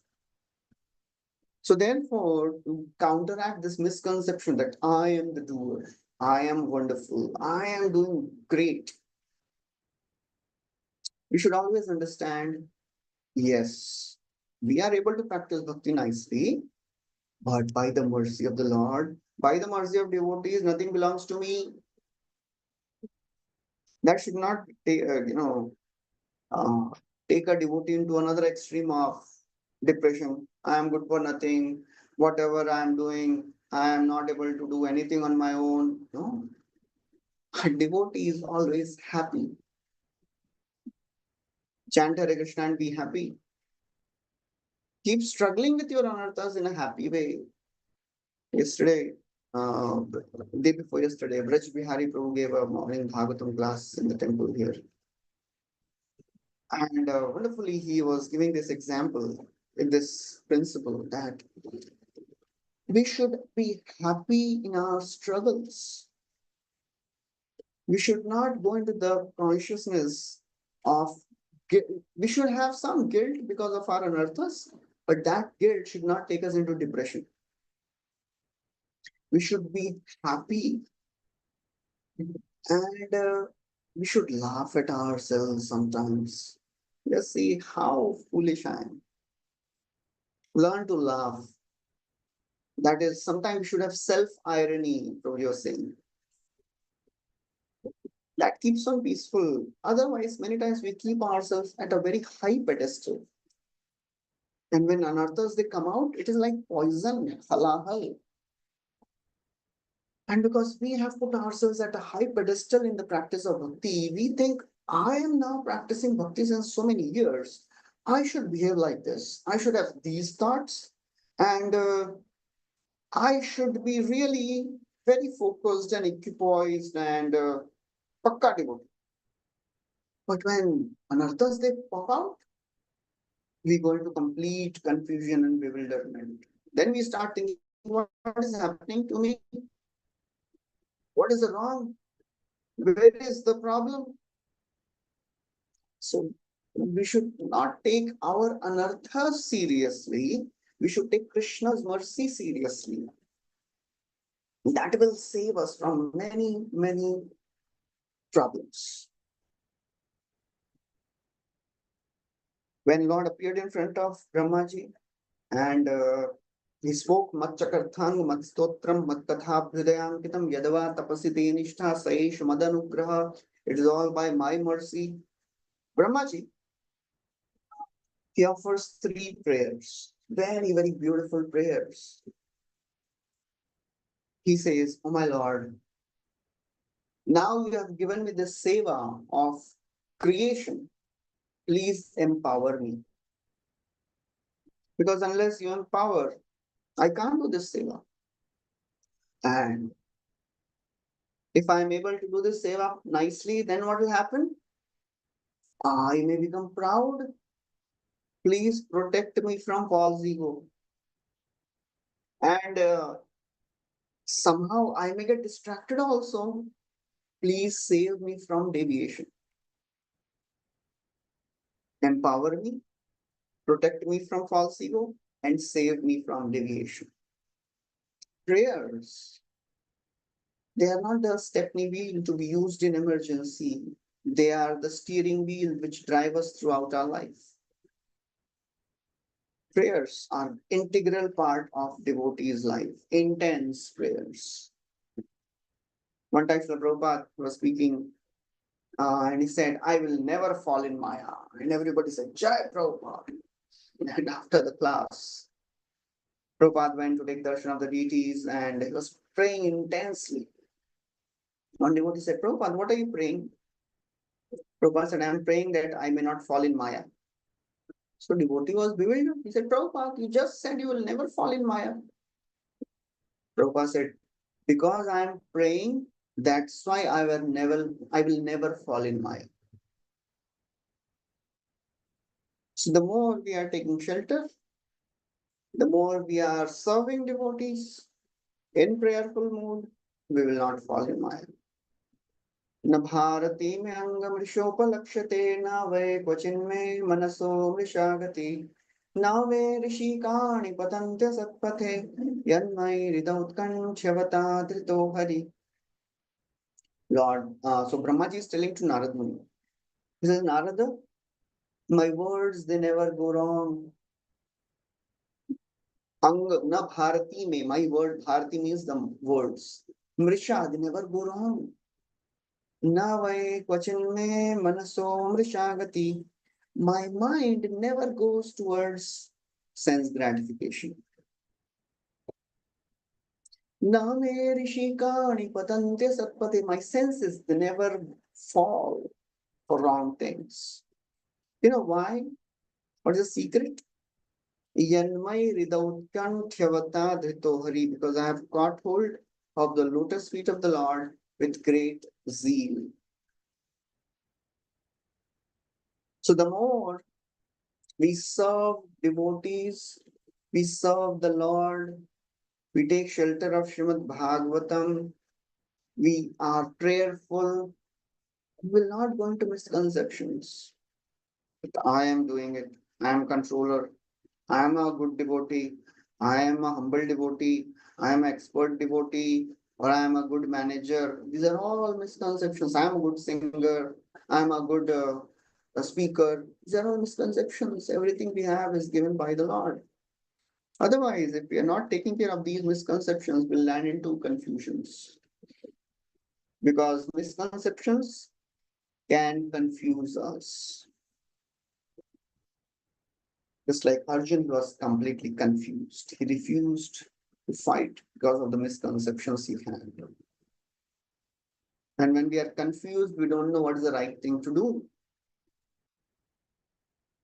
So therefore, to counteract this misconception that I am the doer, I am wonderful, I am doing great, we should always understand, yes, we are able to practice bhakti nicely, but by the mercy of the Lord, by the mercy of devotees, nothing belongs to me. That should not take, take a devotee into another extreme of depression. I am good for nothing. Whatever I am doing, I am not able to do anything on my own. No. A devotee is always happy. Chant Hare Krishna and be happy. Keep struggling with your anarthas in a happy way. Yesterday, day before yesterday, Braj Bihari Prabhu gave a morning Bhagavatam class in the temple here. And wonderfully, he was giving this example, in this principle that we should be happy in our struggles. We should not go into the consciousness of guilt. We should have some guilt because of our anarthas, but that guilt should not take us into depression. We should be happy and we should laugh at ourselves sometimes. Just see how foolish I am. Learn to laugh. That is, sometimes we should have self-irony, from you're saying. That keeps one peaceful. Otherwise, many times we keep ourselves at a very high pedestal. And when anarthas they come out, it is like poison, halahal. And because we have put ourselves at a high pedestal in the practice of bhakti, we think, I am now practicing bhakti since so many years. I should behave like this. I should have these thoughts. And I should be really very focused and equipoised and pakka devotee. But when anarthas they pop out, we go into complete confusion and bewilderment. Then we start thinking, what is happening to me? What is wrong? Where is the problem? So we should not take our anarthas seriously. We should take Krishna's mercy seriously. That will save us from many, many problems. When Lord appeared in front of Brahmaji and he spoke Matchakarthang Matstotram Matkatha Hridayankitam Yadava Tapasite Nishtha Saish Madanugraha. It is all by my mercy. Brahmaji, he offers 3 prayers, very, very beautiful prayers. He says, "Oh my Lord, now you have given me the seva of creation. Please empower me. Because unless you empower, I can't do this seva. And if I'm able to do this seva nicely, then what will happen? I may become proud. Please protect me from false ego. And somehow I may get distracted also. Please save me from deviation. Empower me, protect me from false ego, and save me from deviation." Prayers, they are not the stepney wheel to be used in emergency. They are the steering wheel which drive us throughout our life. Prayers are integral part of devotee's life, intense prayers. One time Srila Prabhupada was speaking and he said, "I will never fall in Maya." And everybody said, "Jai Prabhupada." And after the class, Prabhupada went to take darshan of the deities and he was praying intensely. One devotee said, "Prabhupada, what are you praying?" Prabhupada said, "I am praying that I may not fall in Maya." So devotee was bewildered. He said, "Prabhupada, you just said you will never fall in Maya." Prabhupada said, "Because I am praying, that's why I will never fall in Maya." So the more we are taking shelter, the more we are serving devotees in prayerful mood, we will not fall in Maya. न भारती में अंगमृषोपलक्ष्यते न वै क्वचिन्मे मनसो मृषागति न वे ऋषिकाणि पतन्त्य सत्पथे यन्मयि हृदौत्कण्ठ्यवता धृतो Hari. Lord, so Brahmaji is telling to Narad Muni. He says, "Narada, my words, they never go wrong. Ang na bharati me, my word, bharati means the words. Mrisha, they never go wrong. Na vai kvachinme manaso mrishagati. My mind never goes towards sense gratification. Na me rishikani patante satpate. My senses, they never fall for wrong things. You know why? What is the secret? Yanmai ridautkanthyavata dhritohari, because I have caught hold of the lotus feet of the Lord with great zeal. So the more we serve devotees, we serve the Lord, we take shelter of Srimad Bhagavatam, we are prayerful, we will not go into misconceptions. But I am doing it, I am controller, I am a good devotee, I am a humble devotee, I am an expert devotee, or I am a good manager. These are all misconceptions. I am a good singer, I am a good a speaker. These are all misconceptions. Everything we have is given by the Lord. Otherwise, if we are not taking care of these misconceptions, we'll land into confusions. Because misconceptions can confuse us. Just like Arjun was completely confused. He refused to fight because of the misconceptions he had. And when we are confused, we don't know what is the right thing to do.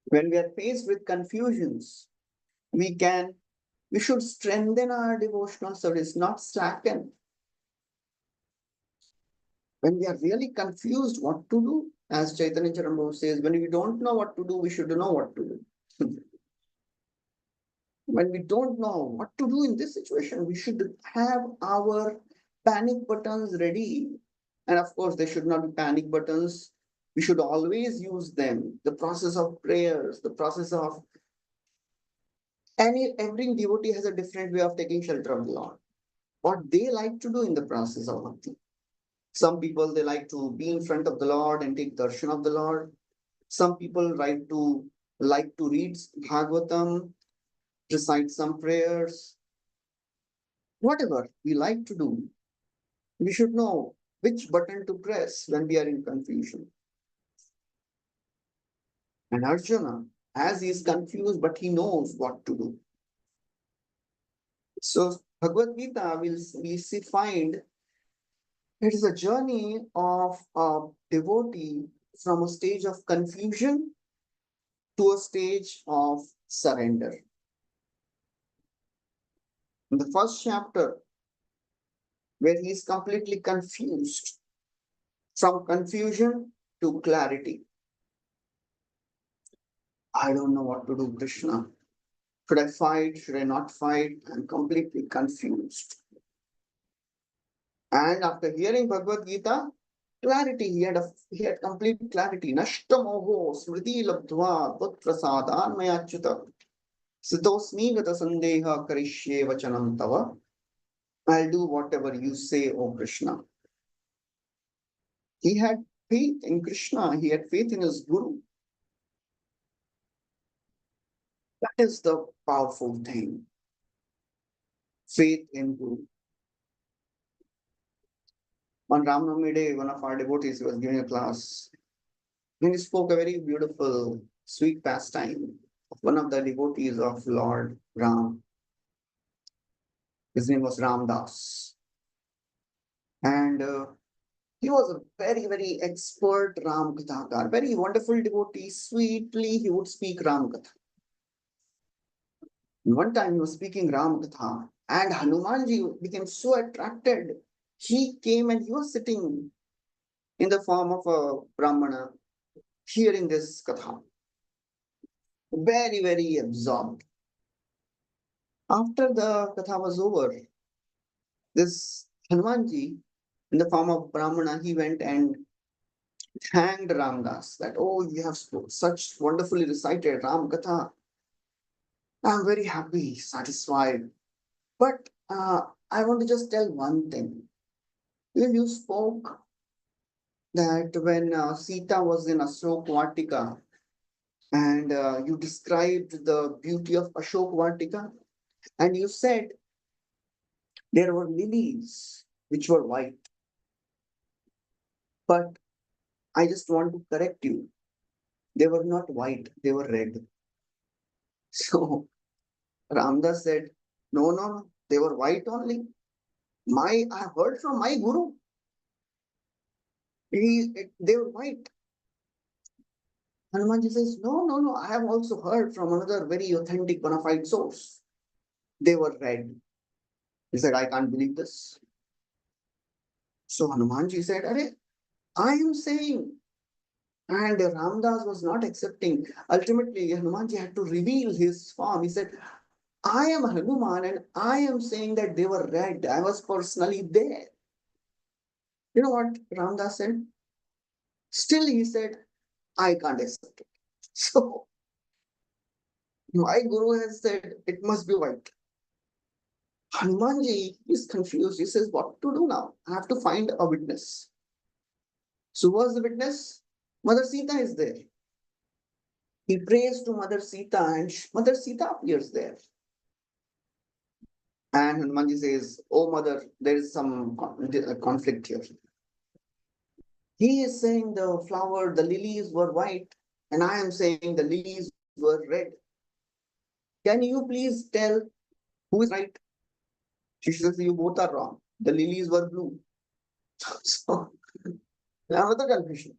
When we are faced with confusions, we should strengthen our devotional service, not slacken. When we are really confused what to do, as Chaitanya Charan says, when we don't know what to do, we should know what to do. When we don't know what to do in this situation, we should have our panic buttons ready. And of course, they should not be panic buttons. We should always use them. The process of prayers, the process of every devotee has a different way of taking shelter of the Lord. What they like to do in the process of bhakti. Some people, they like to be in front of the Lord and take darshan of the Lord. Some people like to like to read Bhagavatam, recite some prayers, whatever we like to do, we should know which button to press when we are in confusion. And Arjuna, as he is confused, but he knows what to do. So Bhagavad Gita we see find it is a journey of a devotee from a stage of confusion to a stage of surrender. In the first chapter, where he is completely confused, from confusion to clarity. I don't know what to do, Krishna. Should I fight? Should I not fight? I'm completely confused. And after hearing Bhagavad Gita, clarity, he had complete clarity. Nashtamoho smriti labdhva tat prasadan mayachyuta sitosmi gata sandeha karishye vachanam tava. I'll do whatever you say, O Krishna. He had faith in Krishna. He had faith in his Guru. That is the powerful thing. Faith in Guru. On Ram Navami Day, one of our devotees was giving a class. And he spoke a very beautiful, sweet pastime of one of the devotees of Lord Ram. His name was Ram Das. And he was a very, very expert Ram Kathakar, very wonderful devotee. Sweetly, he would speak Ram Katha. And one time he was speaking Ram Katha, and Hanumanji became so attracted. He came and he was sitting in the form of a Brahmana, hearing this Katha. Very, very absorbed. After the Katha was over, this Hanumanji, in the form of Brahmana, he went and thanked Ramdas that, oh, you have such wonderfully recited Ram Katha. I'm very happy, satisfied. But I want to just tell one thing. You spoke that when Sita was in Ashok Vatika and you described the beauty of Ashok Vatika, and you said there were lilies which were white. But I just want to correct you. They were not white, they were red. So Ramdas said, no, they were white only. I heard from my Guru. They were white. Hanumanji says, no, I have also heard from another very authentic bona fide source. They were red. He said, I can't believe this. So Hanumanji said, I am saying. And Ramdas was not accepting. Ultimately, Hanumanji had to reveal his form. He said, I am Hanuman and I am saying that they were red. I was personally there. You know what Ramdas said? Still, he said, I can't accept it. So, my Guru has said it must be white. Hanumanji is confused. He says, what to do now? I have to find a witness. So, who was the witness? Mother Sita is there. He prays to Mother Sita and Mother Sita appears there. And Hanumanji says, oh mother, there is some conflict here. He is saying the flower, the lilies were white, and I am saying the lilies were red. Can you please tell who is right? She says, you both are wrong. The lilies were blue. So, another confusion.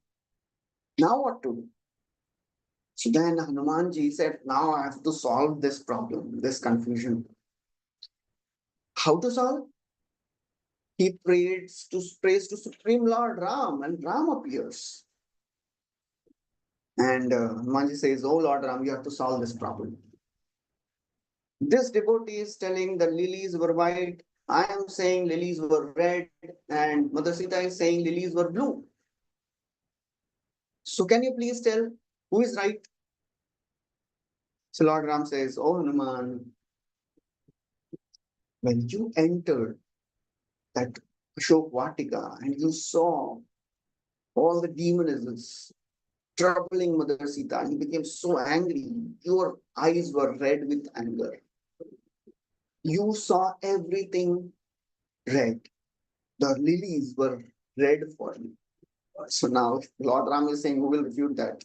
Now what to do? So then Hanumanji said, now I have to solve this problem, this confusion. How to solve? He prays to Supreme Lord Ram, and Ram appears. And Hanumanji says, oh Lord Ram, you have to solve this problem. This devotee is telling the lilies were white. I am saying lilies were red, and Mother Sita is saying lilies were blue. So can you please tell who is right? So Lord Ram says, oh Hanuman, when you entered that Ashok Vatika and you saw all the demonesses troubling Mother Sita. He became so angry. Your eyes were red with anger. You saw everything red. The lilies were red for you. So now Lord Ram is saying, who will refute that?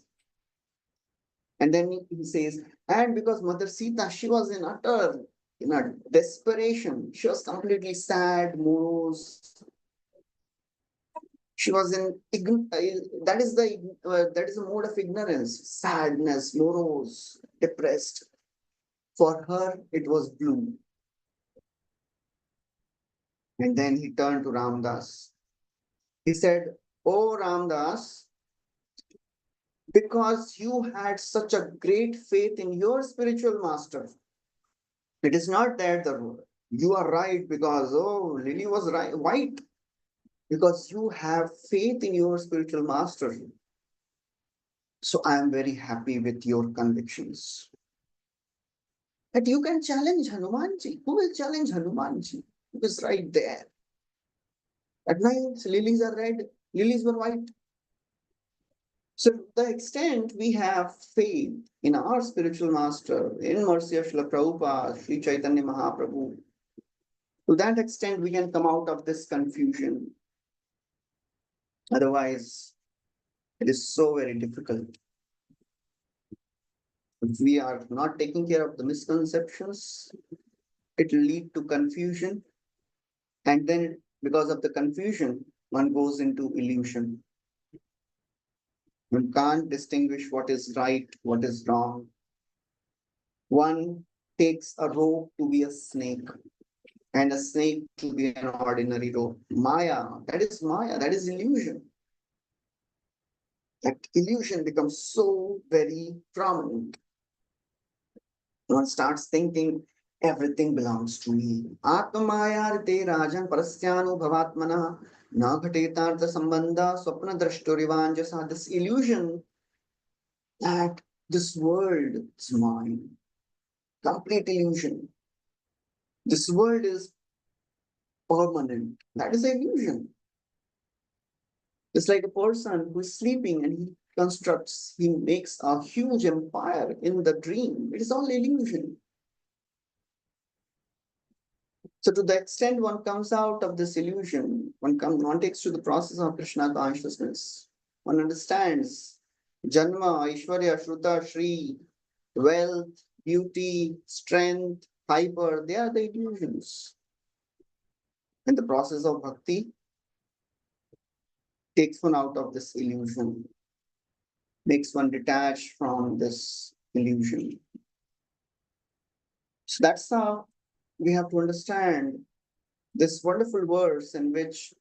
And then he says, and because Mother Sita, she was in a desperation. She was completely sad, morose. She was in that is the mode of ignorance, sadness, morose, depressed. For her, it was blue. And then he turned to Ramdas. He said, "Oh Ramdas, because you had such a great faith in your spiritual master, it is not that you are right because Lily was right, white, because you have faith in your spiritual master. So I am very happy with your convictions. That you can challenge Hanumanji. Who will challenge Hanumanji? Who is right there? At night, lilies are red, lilies were white. So to the extent we have faith in our spiritual master, in mercy of Srila Prabhupada, Sri Chaitanya Mahaprabhu, to that extent we can come out of this confusion. Otherwise, it is so very difficult. If we are not taking care of the misconceptions, it will lead to confusion. And then because of the confusion, one goes into illusion. One can't distinguish what is right, what is wrong. One takes a rope to be a snake and a snake to be an ordinary rope. Maya, that is illusion. That illusion becomes so very prominent. One starts thinking everything belongs to me. Atmayarite rajan parasyanu bhavatmana na ghatetartha sambandha swapna drashturivanjasa. This illusion that this world is mine. Complete illusion. This world is permanent. That is an illusion. It's like a person who is sleeping and he makes a huge empire in the dream. It is all illusion. So to the extent one comes out of this illusion, one takes to the process of Krishna consciousness, one understands Janma, Aishwarya, Shruta, Shri, wealth, beauty, strength, hyper, they are the illusions. And the process of bhakti takes one out of this illusion, makes one detached from this illusion. So that's how we have to understand this wonderful verse in which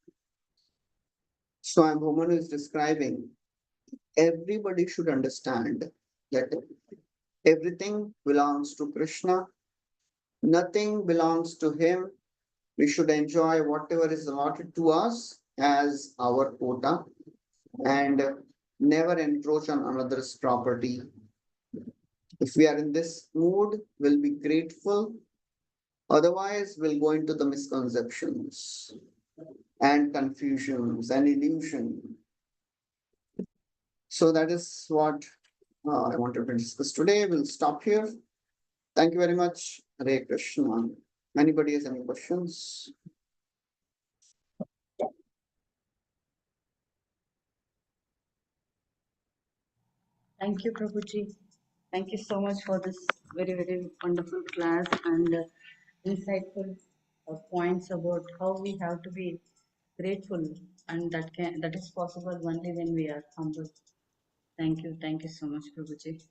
Swami Bhumanu is describing. Everybody should understand that everything belongs to Krishna, nothing belongs to him. We should enjoy whatever is allotted to us as our quota and never encroach on another's property. If we are in this mood, we'll be grateful. Otherwise, we'll go into the misconceptions and confusions and illusion. So that is what I wanted to discuss today. We'll stop here. Thank you very much. Hare Krishna. Anybody has any questions? Thank you, Prabhuji. Thank you so much for this very, very wonderful class and insightful points about how we have to be grateful, and that is possible only when we are humble. Thank you so much, Prabhuji.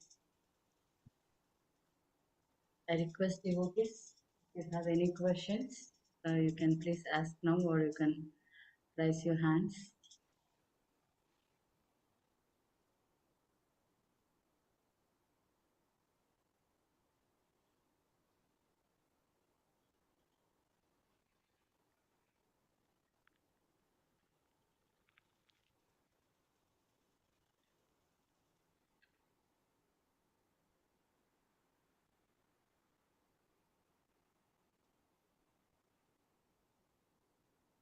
I request devotees, if you have any questions, you can please ask now or you can raise your hands.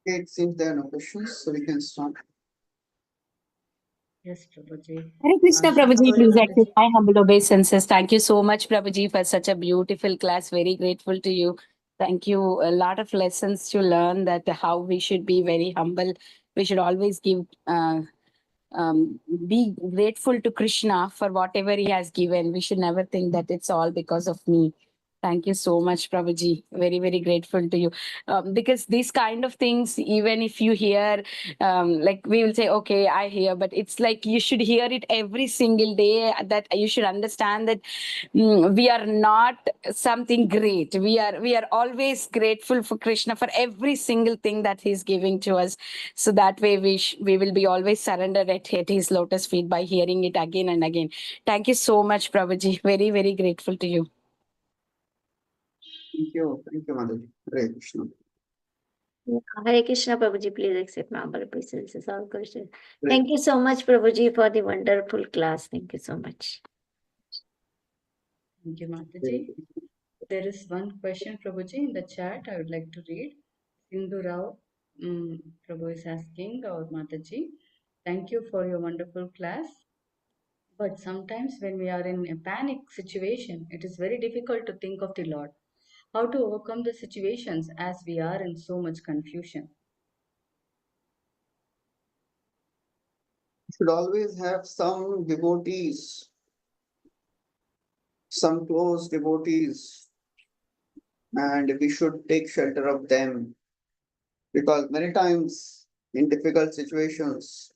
Okay, it seems there are no questions, so we can start. Yes, Prabhuji. Hare Krishna, Shama Prabhuji, Gauri please accept Mataji. my humble obeisances. Thank you so much, Prabhuji, for such a beautiful class. Very grateful to you. Thank you. A lot of lessons to learn that how we should be very humble. We should always give, be grateful to Krishna for whatever he has given. We should never think that it's all because of me. Thank you so much, Prabhuji. Very, very grateful to you. Because these kind of things, even if you hear, like we will say, okay, I hear, but it's like you should hear it every single day. That you should understand that we are not something great. We are always grateful for Krishna for every single thing that he's giving to us. So that way we will be always surrendered at his lotus feet by hearing it again and again. Thank you so much, Prabhuji. Very, very grateful to you. Thank you, Mataji. Hare Krishna. Hare Krishna, Prabhuji, please accept my humble obeisances. All Krishna. Hare Thank you so much, Prabhuji, for the wonderful class. Thank you so much. Thank you, Mataji. There is one question, Prabhuji, in the chat I would like to read. Sindhu Rao, Prabhu is asking, or Mataji, thank you for your wonderful class. But sometimes when we are in a panic situation, it is very difficult to think of the Lord. How to overcome the situations as we are in so much confusion? should always have some devotees, some close devotees, and we should take shelter of them, because many times in difficult situations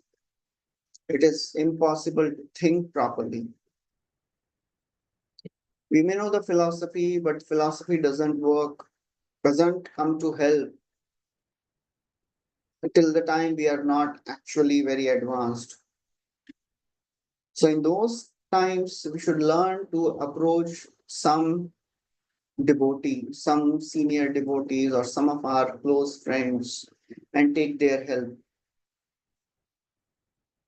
it is impossible to think properly. We may know the philosophy, but philosophy doesn't work, doesn't come to help till the time we are not actually very advanced. So in those times we should learn to approach some devotee, some senior devotees, or some of our close friends and take their help.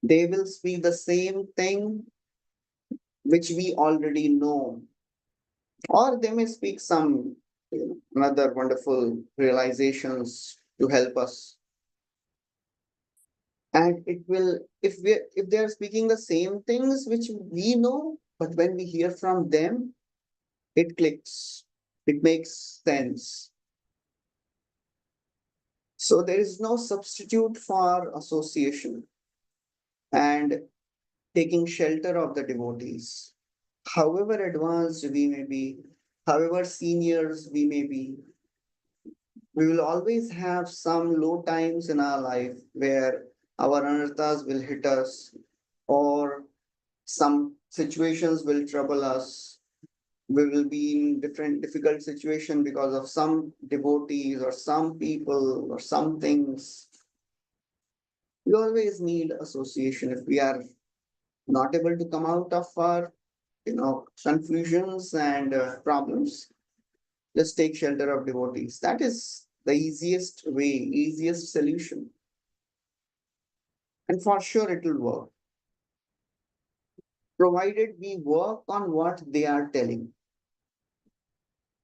They will speak the same thing which we already know, or they may speak some another wonderful realizations to help us. And it will, if they are speaking the same things which we know, but when we hear from them, it clicks, it makes sense. So there is no substitute for association and taking shelter of the devotees. However advanced we may be, however seniors we may be, we will always have some low times in our life where our anarthas will hit us, or some situations will trouble us. We will be in different difficult situation because of some devotees or some people or some things. We always need association. If we are not able to come out of our confusions and problems, just take shelter of devotees. That is the easiest way, easiest solution, and for sure it will work, provided we work on what they are telling.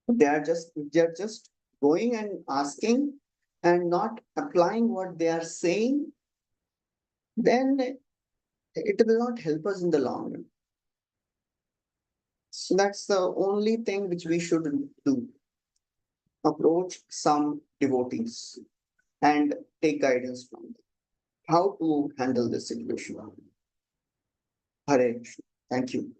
They are just going and asking and not applying what they are saying, then it will not help us in the long run. So that's the only thing which we should do. Approach some devotees and take guidance from them. How to handle this situation. Hare Krishna. Thank you.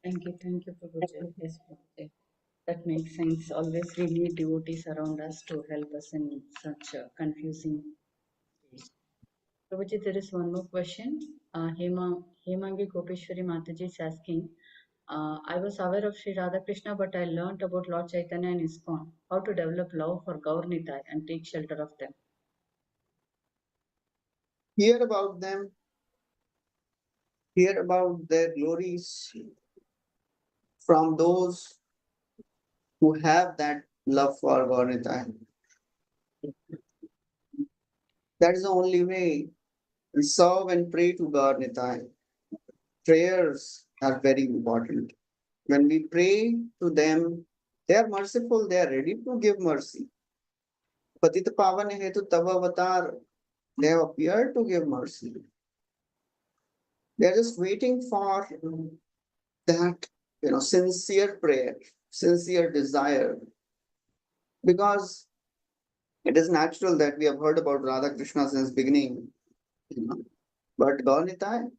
Thank you, Prabhuji. Yes, Prabhuji. That makes sense. Always we need devotees around us to help us in such a confusing stage. Prabhuji, there is one more question. Hemangi Gopeshwari Mataji is asking, I was aware of Sri Radhakrishna, but I learnt about Lord Chaitanya and ISKCON. How to develop love for Gaur Nitai and take shelter of them. Hear about them, hear about their glories from those who have that love for Gaur Nitai. That is the only way. We serve and pray to Gaur Nitai. Prayers are very important. When we pray to them, they are merciful, they are ready to give mercy. Patita Pavan Hetu Tava Avatar, They have appeared to give mercy. They are just waiting for that, sincere prayer, sincere desire. Because it is natural that we have heard about Radha Krishna since beginning. But Gaur Nitai,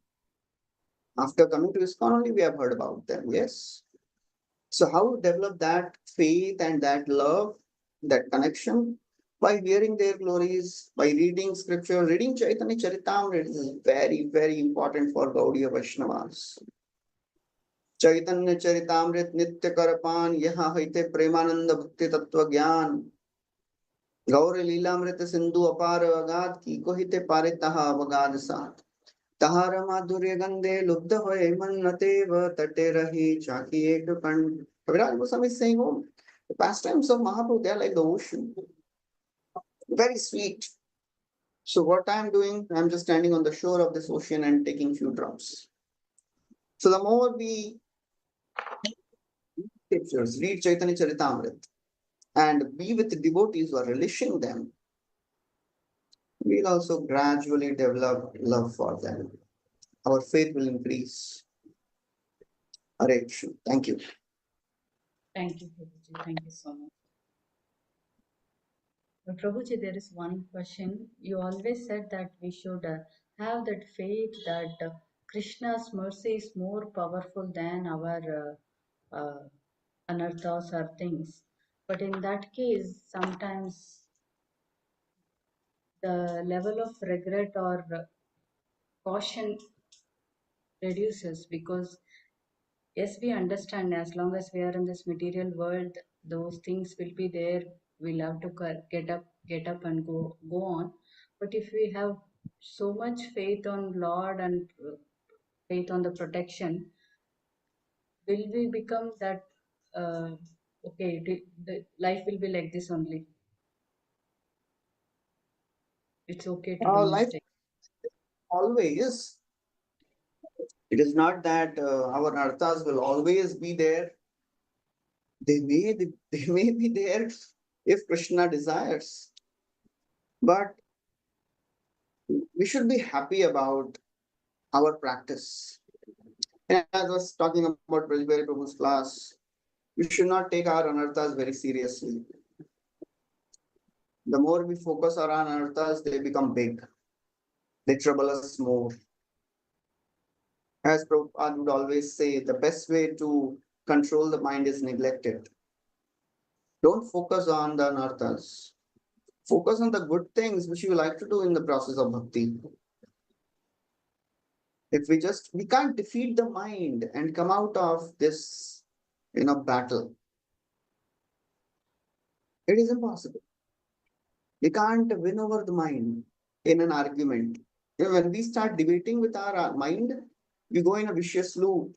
after coming to ISKCON only, we have heard about them, yes. So how to develop that faith and that love, that connection? By hearing their glories, by reading scripture, reading Chaitanya Charitamrita is very, very important for Gaudiya Vaishnavas. Chaitanya Charitamrit Nitya Karapan Yaha Haite Premananda Bhakti Tattva Gyan Gaur Leelamrit Sindhu Apar Agad Ki Kohite Pare Taha Avagad Sat Tahara Madhurya Gande Lubdha Hoye Mannatev Tate Rahi Chaki Ek Kand. Kaviraj Goswami is saying, oh, the pastimes of Mahaprabhu, they are like the ocean. Very sweet. So what I am doing, I am just standing on the shore of this ocean and taking few drops. So the more we scriptures, read Chaitanya Charitamrita, and be with the devotees who are relishing them, we'll also gradually develop love for them. Our faith will increase. Hare Krishna. Thank you. Thank you, Prabhuji. Thank you so much. Prabhuji, there is one question. You always said that we should have that faith that Krishna's mercy is more powerful than our anarthas or things. But in that case, sometimes the level of regret or caution reduces, because yes, we understand as long as we are in this material world, those things will be there. We'll have to get up and go on. But if we have so much faith on Lord and faith on the protection, will we become that? Okay, the life will be like this only. It's okay to do Life mistakes. always. It is not that our arthas will always be there. They may be there if Krishna desires. But we should be happy about our practice. And as I was talking about Brajbari Prabhu's class, we should not take our anarthas very seriously. The more we focus on our anarthas, they become big. They trouble us more. As Prabhupada would always say, the best way to control the mind is neglect it. Don't focus on the anarthas. Focus on the good things which you like to do in the process of bhakti. If we can't defeat the mind and come out of this, battle. It is impossible. We can't win over the mind in an argument. When we start debating with our mind, we go in a vicious loop.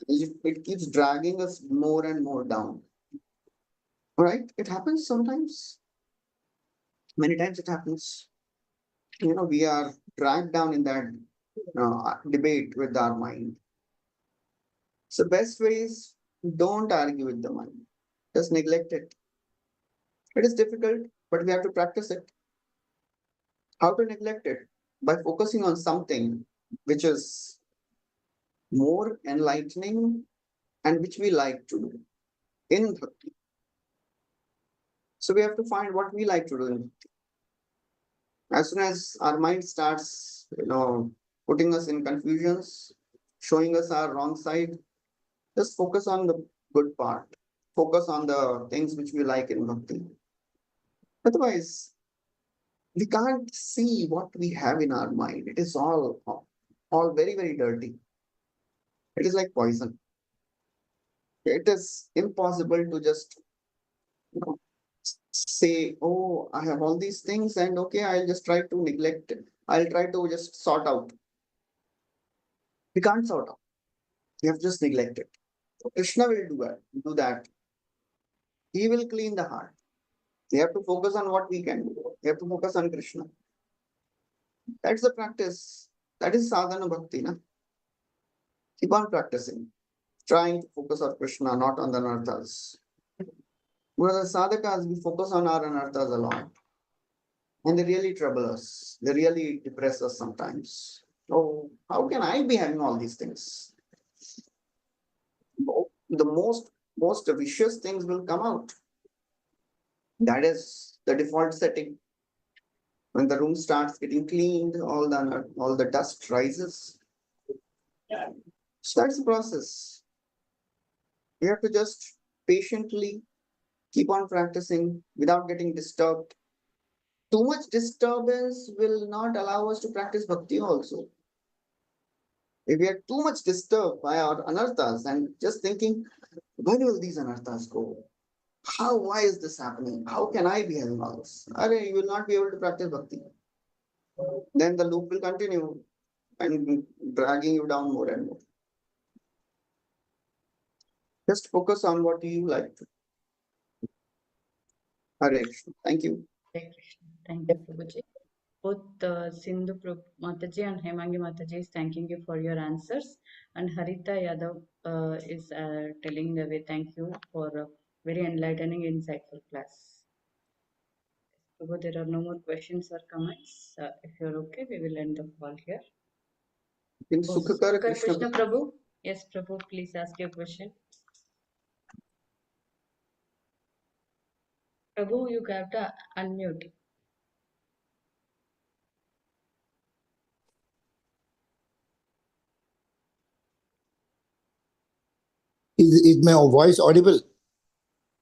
It keeps dragging us more and more down. Right? It happens sometimes. Many times it happens. We are dragged down in that debate with our mind. So best way is don't argue with the mind. Just neglect it. It is difficult, but we have to practice it. How to neglect it? By focusing on something which is more enlightening and which we like to do in bhakti. So we have to find what we like to do in bhakti. As soon as our mind starts, putting us in confusions, showing us our wrong side, just focus on the good part. Focus on the things which we like in bhakti. Otherwise, we can't see what we have in our mind. It is all very, very dirty. It is like poison. It is impossible to just say, oh, I have all these things and okay, I'll just try to neglect it. I'll try to just sort out. We can't sort out. We have just neglected. Krishna will do that. He will clean the heart. We have to focus on what we can do. We have to focus on Krishna. That's the practice. That is sadhana bhakti. Na? Keep on practicing. Trying to focus on Krishna, not on the anarthas. Whereas the sadhakas, we focus on our anarthas a lot. And they really trouble us. They really depress us sometimes. Oh, how can I be having all these things? The most vicious things will come out. That is the default setting. When the room starts getting cleaned, all the dust rises. So that's the process. You have to just patiently keep on practicing without getting disturbed. Too much disturbance will not allow us to practice bhakti also. If we are too much disturbed by our anarthas and just thinking, when will these anarthas go? Why is this happening? How can I be having all this? You will not be able to practice bhakti. Then the loop will continue and dragging you down more and more. Just focus on what you like. Hare Krishna. Thank you. Hare Krishna. Thank you, Prabhuji. Both Sindhu Mataji and Hemangi Mataji is thanking you for your answers. And Harita Yadav is telling the way, thank you for a very enlightening, insightful class. Prabhu, there are no more questions or comments. If you're okay, we will end the call here. In Oh, Sukhakara Sukhakara Krishna. Krishna Prabhu. Yes, Prabhu, please ask your question. Prabhu, you have to unmute. Is my voice audible?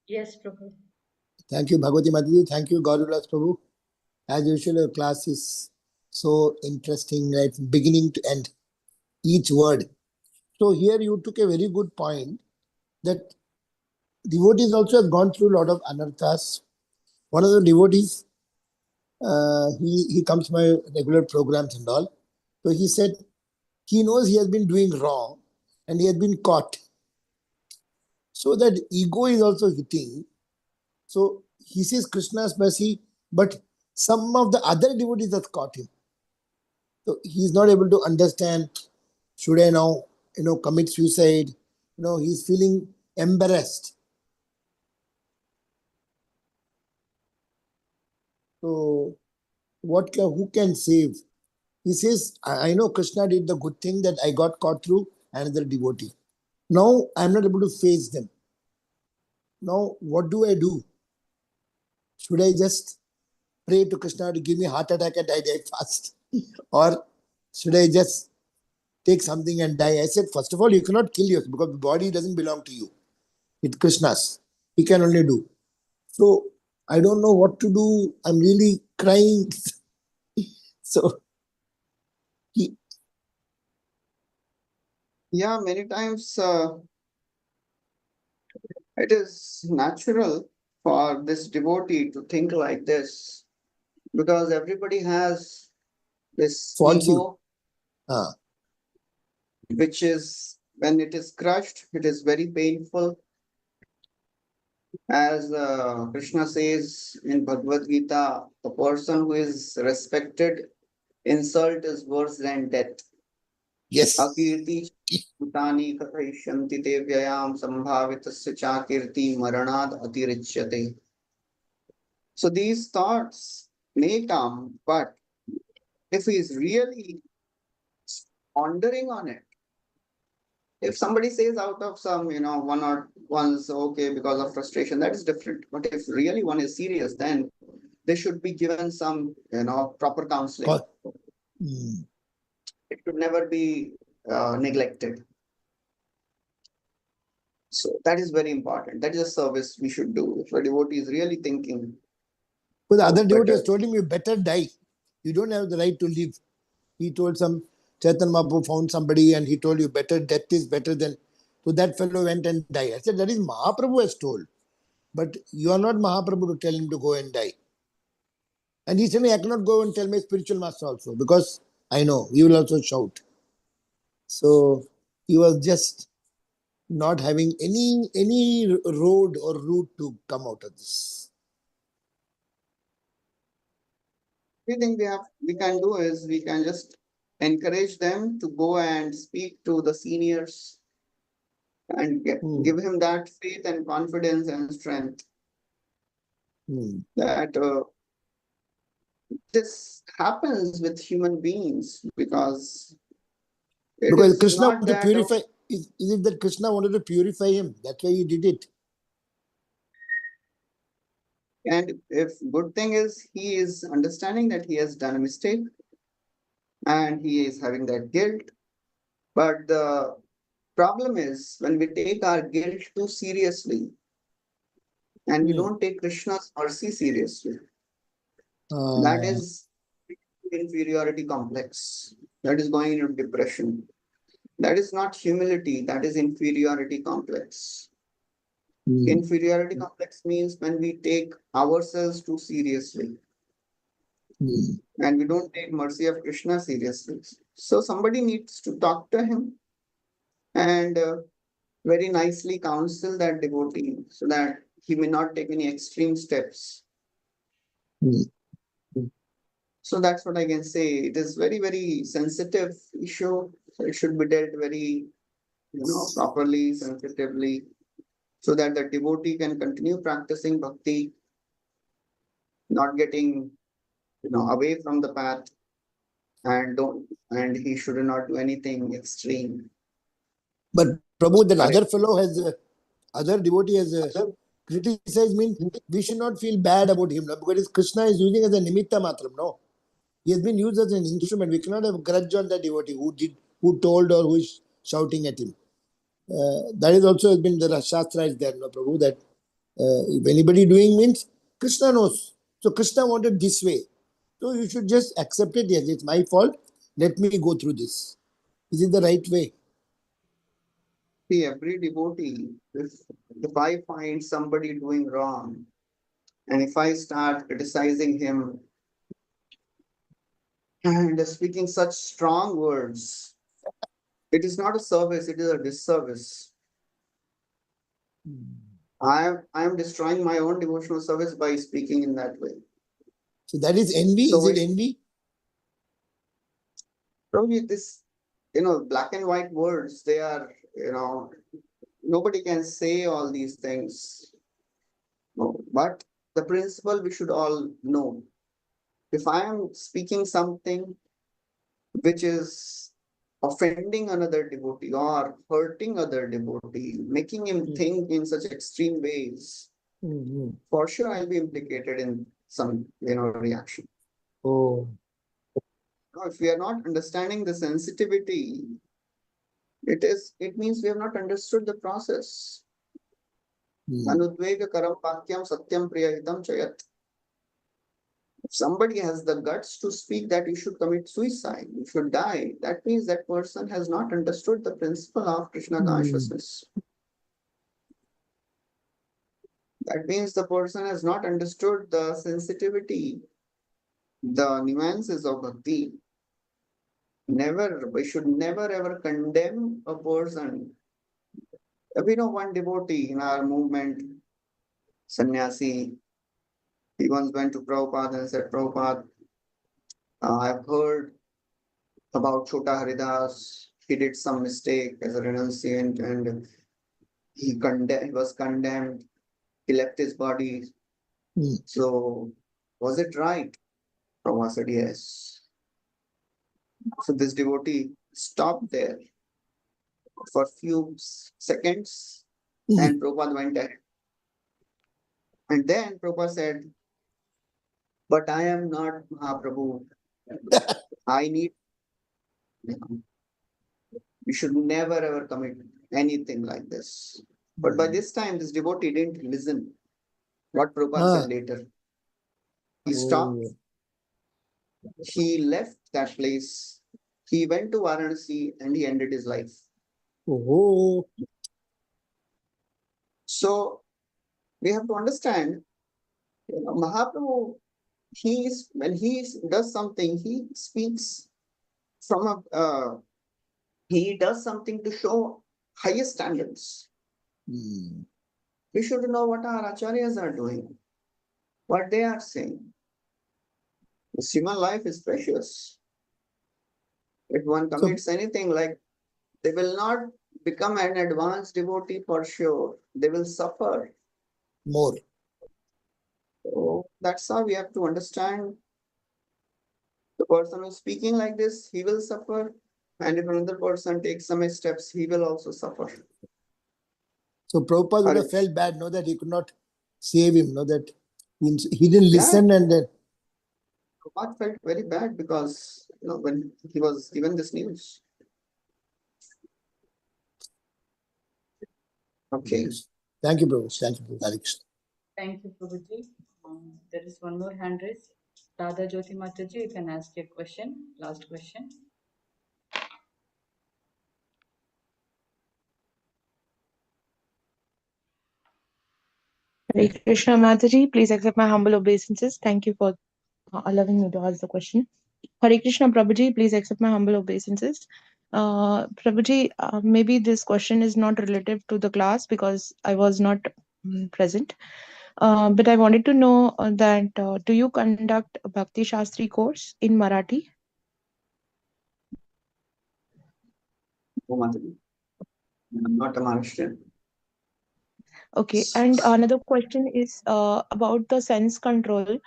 Yes, Prabhu. Thank you, Bhagavati Mataji. Thank you, Gaur, Vilas, Prabhu. As usual, your class is so interesting, right? Beginning to end, each word. So here you took a very good point that devotees also have gone through a lot of anarthas. One of the devotees, he comes to my regular programs and all. So he said he knows he has been doing wrong and he has been caught. So that ego is also hitting. So he says Krishna's mercy, but some of the other devotees have caught him. So he's not able to understand, should I now, commit suicide? He's feeling embarrassed. So who can save? He says, I know Krishna did the good thing that I got caught through another devotee. Now I'm not able to face them. Now what do I do? Should I just pray to Krishna to give me a heart attack and I die fast? Or should I just take something and die? I said, first of all, you cannot kill yourself because the body doesn't belong to you. It's Krishna's. He can only do. So I don't know what to do. I'm really crying. So Yeah, many times it is natural for this devotee to think like this because everybody has this ego, which is, when it is crushed, it is very painful. As Krishna says in Bhagavad Gita, the person who is respected, insult is worse than death. Yes. Akirti Bhutani Kathaishanti te vyayam sambhavitasya chakirti maranad atirichyate. So these thoughts may come, but if he is really pondering on it, if somebody says out of some, one or one's okay because of frustration, that is different. But if really one is serious, then they should be given some, proper counseling. It should never be neglected. So that is very important. That is a service we should do. If a devotee is really thinking. But the other devotee has told him, you better die. You don't have the right to live. He told some Chaitanya Mahaprabhu found somebody and he told you death is better than. So that fellow went and died. I said, that is Mahaprabhu has told. But you are not Mahaprabhu to tell him to go and die. And he said, I cannot go and tell my spiritual master also because I know he will also shout. So he was just not having any road or route to come out of this. The thing we can do is we can just encourage them to go and speak to the seniors and give him that faith and confidence and strength that this happens with human beings because it Because is Krishna not wanted to that. purify. Is it that Krishna wanted to purify him? That's why he did it. And if good thing is he is understanding that he has done a mistake and he is having that guilt. But the problem is when we take our guilt too seriously and we don't take Krishna's mercy seriously, that is inferiority complex. That is going into depression. That is not humility, that is inferiority complex. Inferiority complex means when we take ourselves too seriously and we don't take mercy of Krishna seriously. So somebody needs to talk to him and very nicely counsel that devotee so that he may not take any extreme steps. So that's what I can say. It is very, very sensitive issue. So it should be dealt very, properly, sensitively, so that the devotee can continue practicing bhakti, not getting, away from the path, and he should not do anything extreme. But Prabhu, that other fellow has, other devotee has criticized, means we should not feel bad about him, no? Because Krishna is using as a nimitta matram, no? He has been used as an instrument. We cannot have a grudge on the devotee who told or who is shouting at him. That is also has been, the Shastra is there, no, Prabhu, that if anybody doing means Krishna knows. So Krishna wanted this way. So you should just accept it. Yes, it's my fault. Let me go through this. Is it the right way? See, every devotee, if I find somebody doing wrong, and if I start criticizing him and speaking such strong words, it is not a service, it is a disservice. I am destroying my own devotional service by speaking in that way. So that is envy. So is it envy? Probably this, black and white words, they are, nobody can say all these things. No, but the principle we should all know. If I am speaking something which is offending another devotee or hurting other devotee, making him think in such extreme ways, for sure I'll be implicated in some, reaction. Oh. Now, if we are not understanding the sensitivity, it means we have not understood the process. Anudvega karam pakyam satyam priyahitam chayat. If somebody has the guts to speak that you should commit suicide, you should die, that means that person has not understood the principle of Krishna consciousness. That means the person has not understood the sensitivity, the nuances of bhakti. We should never ever condemn a person. We know one devotee in our movement, sannyasi, he once went to Prabhupada and said, Prabhupada, I've heard about Chota Haridas. He did some mistake as a renunciant and he was condemned. He left his body. So, was it right? Prabhupada said, yes. So, this devotee stopped there for a few seconds and Prabhupada went ahead. And then Prabhupada said, but I am not Mahaprabhu. I need, you should never ever commit anything like this. But by this time, this devotee didn't listen what Prabhupada said later. He stopped. He left that place. He went to Varanasi and he ended his life. So we have to understand, Mahaprabhu, when he does something, he speaks from he does something to show higher standards. We should know what our acharyas are doing, what they are saying. The human life is precious. If one commits anything, like they will not become an advanced devotee for sure. They will suffer more. So that's how we have to understand The person who's speaking like this, he will suffer. And if another person takes some steps, he will also suffer. So Prabhupada would have felt bad, no, that he could not save him, no, that he didn't listen, and then Prabhupada felt very bad because when he was given this news. Okay. Thank you, Prabhu. Thank you, Prabhu. Hare Krishna. Thank you, Prabhuji. There is one more hand raised. Radha Jyoti Mataji, you can ask your question. Last question. Hare Krishna Mataji, please accept my humble obeisances. Thank you for allowing me to ask the question. Hare Krishna Prabhuji, please accept my humble obeisances. Prabhuji, maybe this question is not relative to the class because I was not present. But I wanted to know that do you conduct a Bhakti Shastri course in Marathi? I'm not a Maharashtrian. Okay, and another question is about the sense control.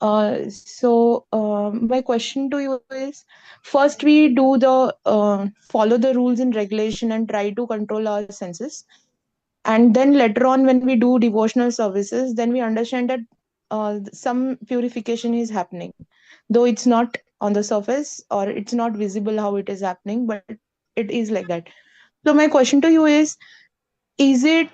My question to you is, first we do the follow the rules and regulation and try to control our senses, and then later on when we do devotional services, then we understand that some purification is happening, though it's not on the surface or it's not visible how it is happening, but it is like that. So my question to you is it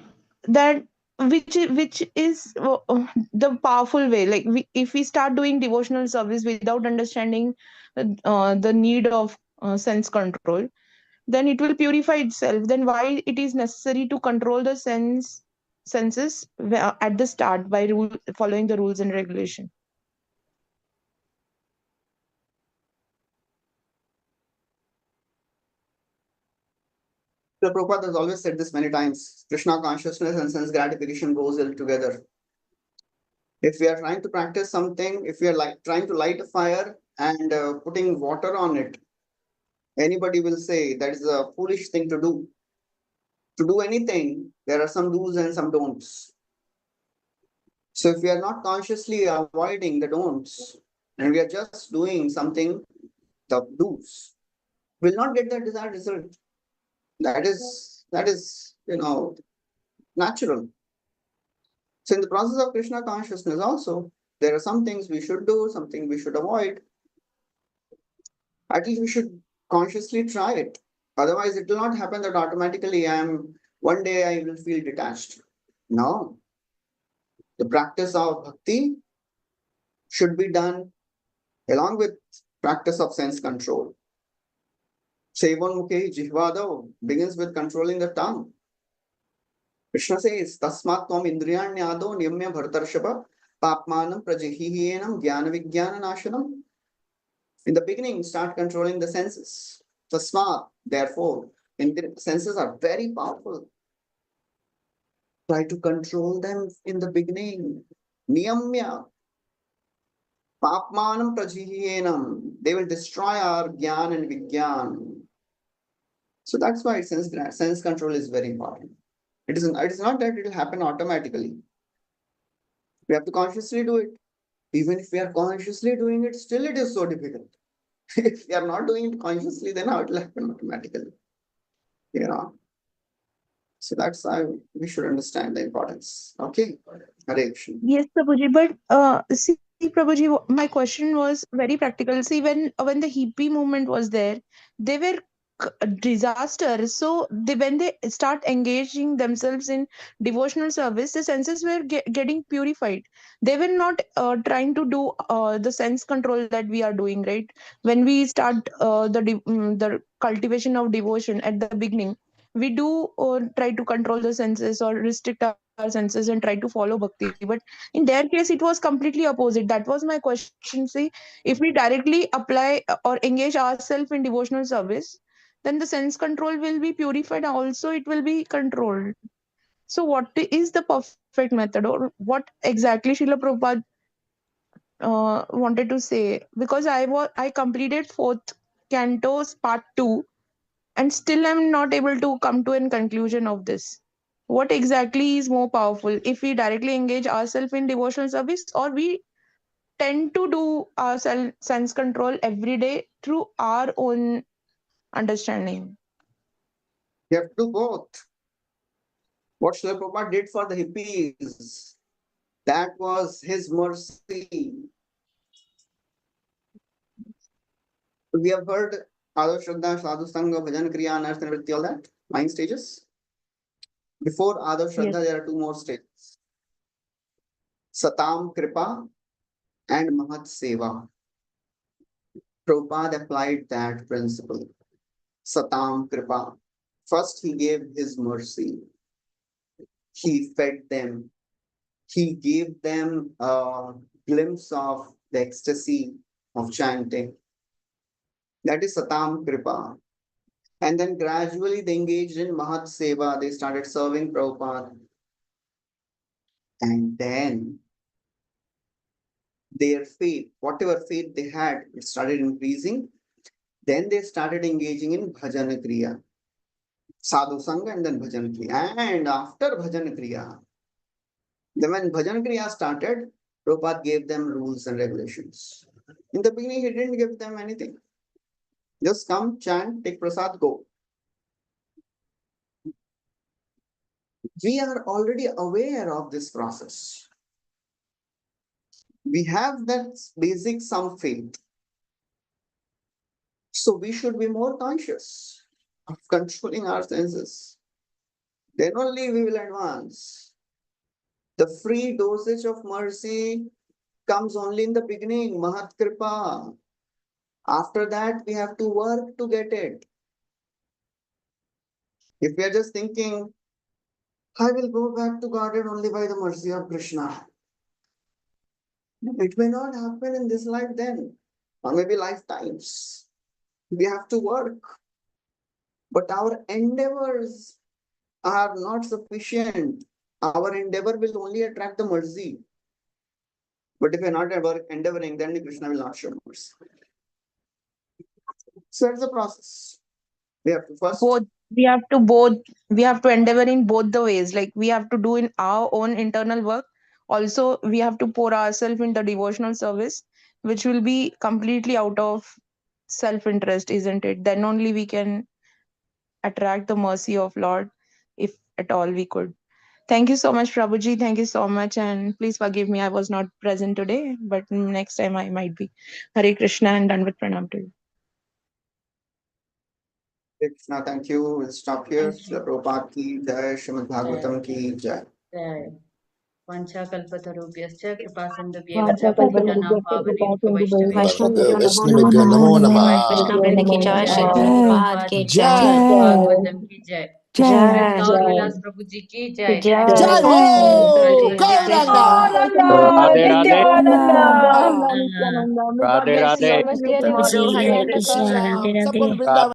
that which is the powerful way, like if we start doing devotional service without understanding the need of sense control, then it will purify itself. Then why it is necessary to control the senses at the start by following the rules and regulation? The Prabhupada has always said this many times. Krishna consciousness and sense gratification goes ill together. If we are trying to practice something, if we are trying to light a fire and putting water on it, anybody will say that is a foolish thing to do. To do anything, there are some do's and some don'ts. So if we are not consciously avoiding the don'ts and we are just doing something, the do's, will not get the desired result. That is natural. So in the process of Krishna consciousness also, there are some things we should do, something we should avoid. At least we should consciously try it. Otherwise, it will not happen that automatically one day I will feel detached. No. The practice of bhakti should be done along with practice of sense control. Sevon mukhe jihvado begins with controlling the tongue. Krishna says, Tasmat tvam indriyanyado niyamya bhartarshapa papmanam prajihiyenam jnana vijnana nashanam. In the beginning, start controlling the senses. Tasmat, therefore, the senses are very powerful. Try to control them in the beginning. Niyamya. Papmanam prajihiyenam. They will destroy our jnana and vijnana. So that's why sense control is very important. It is not that it will happen automatically. We have to consciously do it. Even if we are consciously doing it, still it is so difficult. If we are not doing it consciously, then how it will happen automatically? So that's how we should understand the importance. Okay. Hare Krishna. Yes, Prabhuji, but see, Prabhuji, my question was very practical. See, when the hippie movement was there, they were disasters. So when they start engaging themselves in devotional service, the senses were getting purified. They were not trying to do the sense control that we are doing, right? When we start the cultivation of devotion at the beginning, we do try to control the senses or restrict our senses and try to follow bhakti, but in their case it was completely opposite. That was my question. See, if we directly apply or engage ourselves in devotional service, then the sense control will be purified, also it will be controlled. So what is the perfect method, or what exactly Srila Prabhupada wanted to say? Because I completed fourth cantos part 2, and still I'm not able to come to a conclusion of this. What exactly is more powerful, if we directly engage ourselves in devotional service, or we tend to do our sense control every day through our own understanding? You have to do both. What Srila Prabhupada did for the hippies, that was his mercy. We have heard Adho Shraddha, Sadhu Sangha, Bhajan Kriya, Anartha Nivritti, all that, 9 stages. Before Adho Shraddha, there are 2 more stages. Satam Kripa and Mahat Seva. Prabhupada applied that principle. Satam Kripa. First, he gave his mercy. He fed them. He gave them a glimpse of the ecstasy of chanting. That is Satam Kripa. And then gradually they engaged in Mahat Seva. They started serving Prabhupada. And then their faith, whatever faith they had, it started increasing. Then they started engaging in Bhajana Kriya. Sadhu Sangha and then Bhajan Kriya. And after Bhajan Kriya, then when Bhajan Kriya started, Prabhupada gave them rules and regulations. In the beginning, he didn't give them anything. Just come, chant, take prasad, go. We are already aware of this process. We have that basic some faith. So we should be more conscious of controlling our senses. Then only we will advance. The free dosage of mercy comes only in the beginning, Mahat Kripa. After that, we have to work to get it. If we are just thinking, I will go back to Godhead only by the mercy of Krishna, it may not happen in this life then, or maybe lifetimes. We have to work. But our endeavors are not sufficient. Our endeavor will only attract the mercy. But if we are not endeavoring, then Krishna will not show mercy. So it's a process. We have to first. We have to endeavor in both the ways. Like we have to do in our own internal work. Also, we have to pour ourselves in the devotional service, which will be completely out of self-interest, isn't it? Then only we can attract the mercy of Lord, if at all we could. Thank you so much, Prabhuji. Thank you so much. And please forgive me, I was not present today, but next time I might be. Hare Krishna and Dandavat Pranam to you. Krishna, thank you. We'll stop here. Srila Prabhupada ki jai, Srimad Bhagavatam ki jai. Jai. Vanchakalpatarubhyascha kripasindubhyeva cha patitanam pavanebhyo Vaishnavebhyo Vaishnavebhyo namo namah. Vaishnavebhyo ki jai, Shri Jai Prabhupada ki Srimad jai. Bhagavatam ki jai. Jai. Gaur Vilas Prabhu ji ki jai. Thank you Jai so much. Ho Hare Gauranga. Radhe Radhe. Nityananda, Radhe God bless you. Radhe. See you tomorrow. Prabhuji, Hare Hare Krishna. Krishna, Radhe Support Radhe. Vrindavan.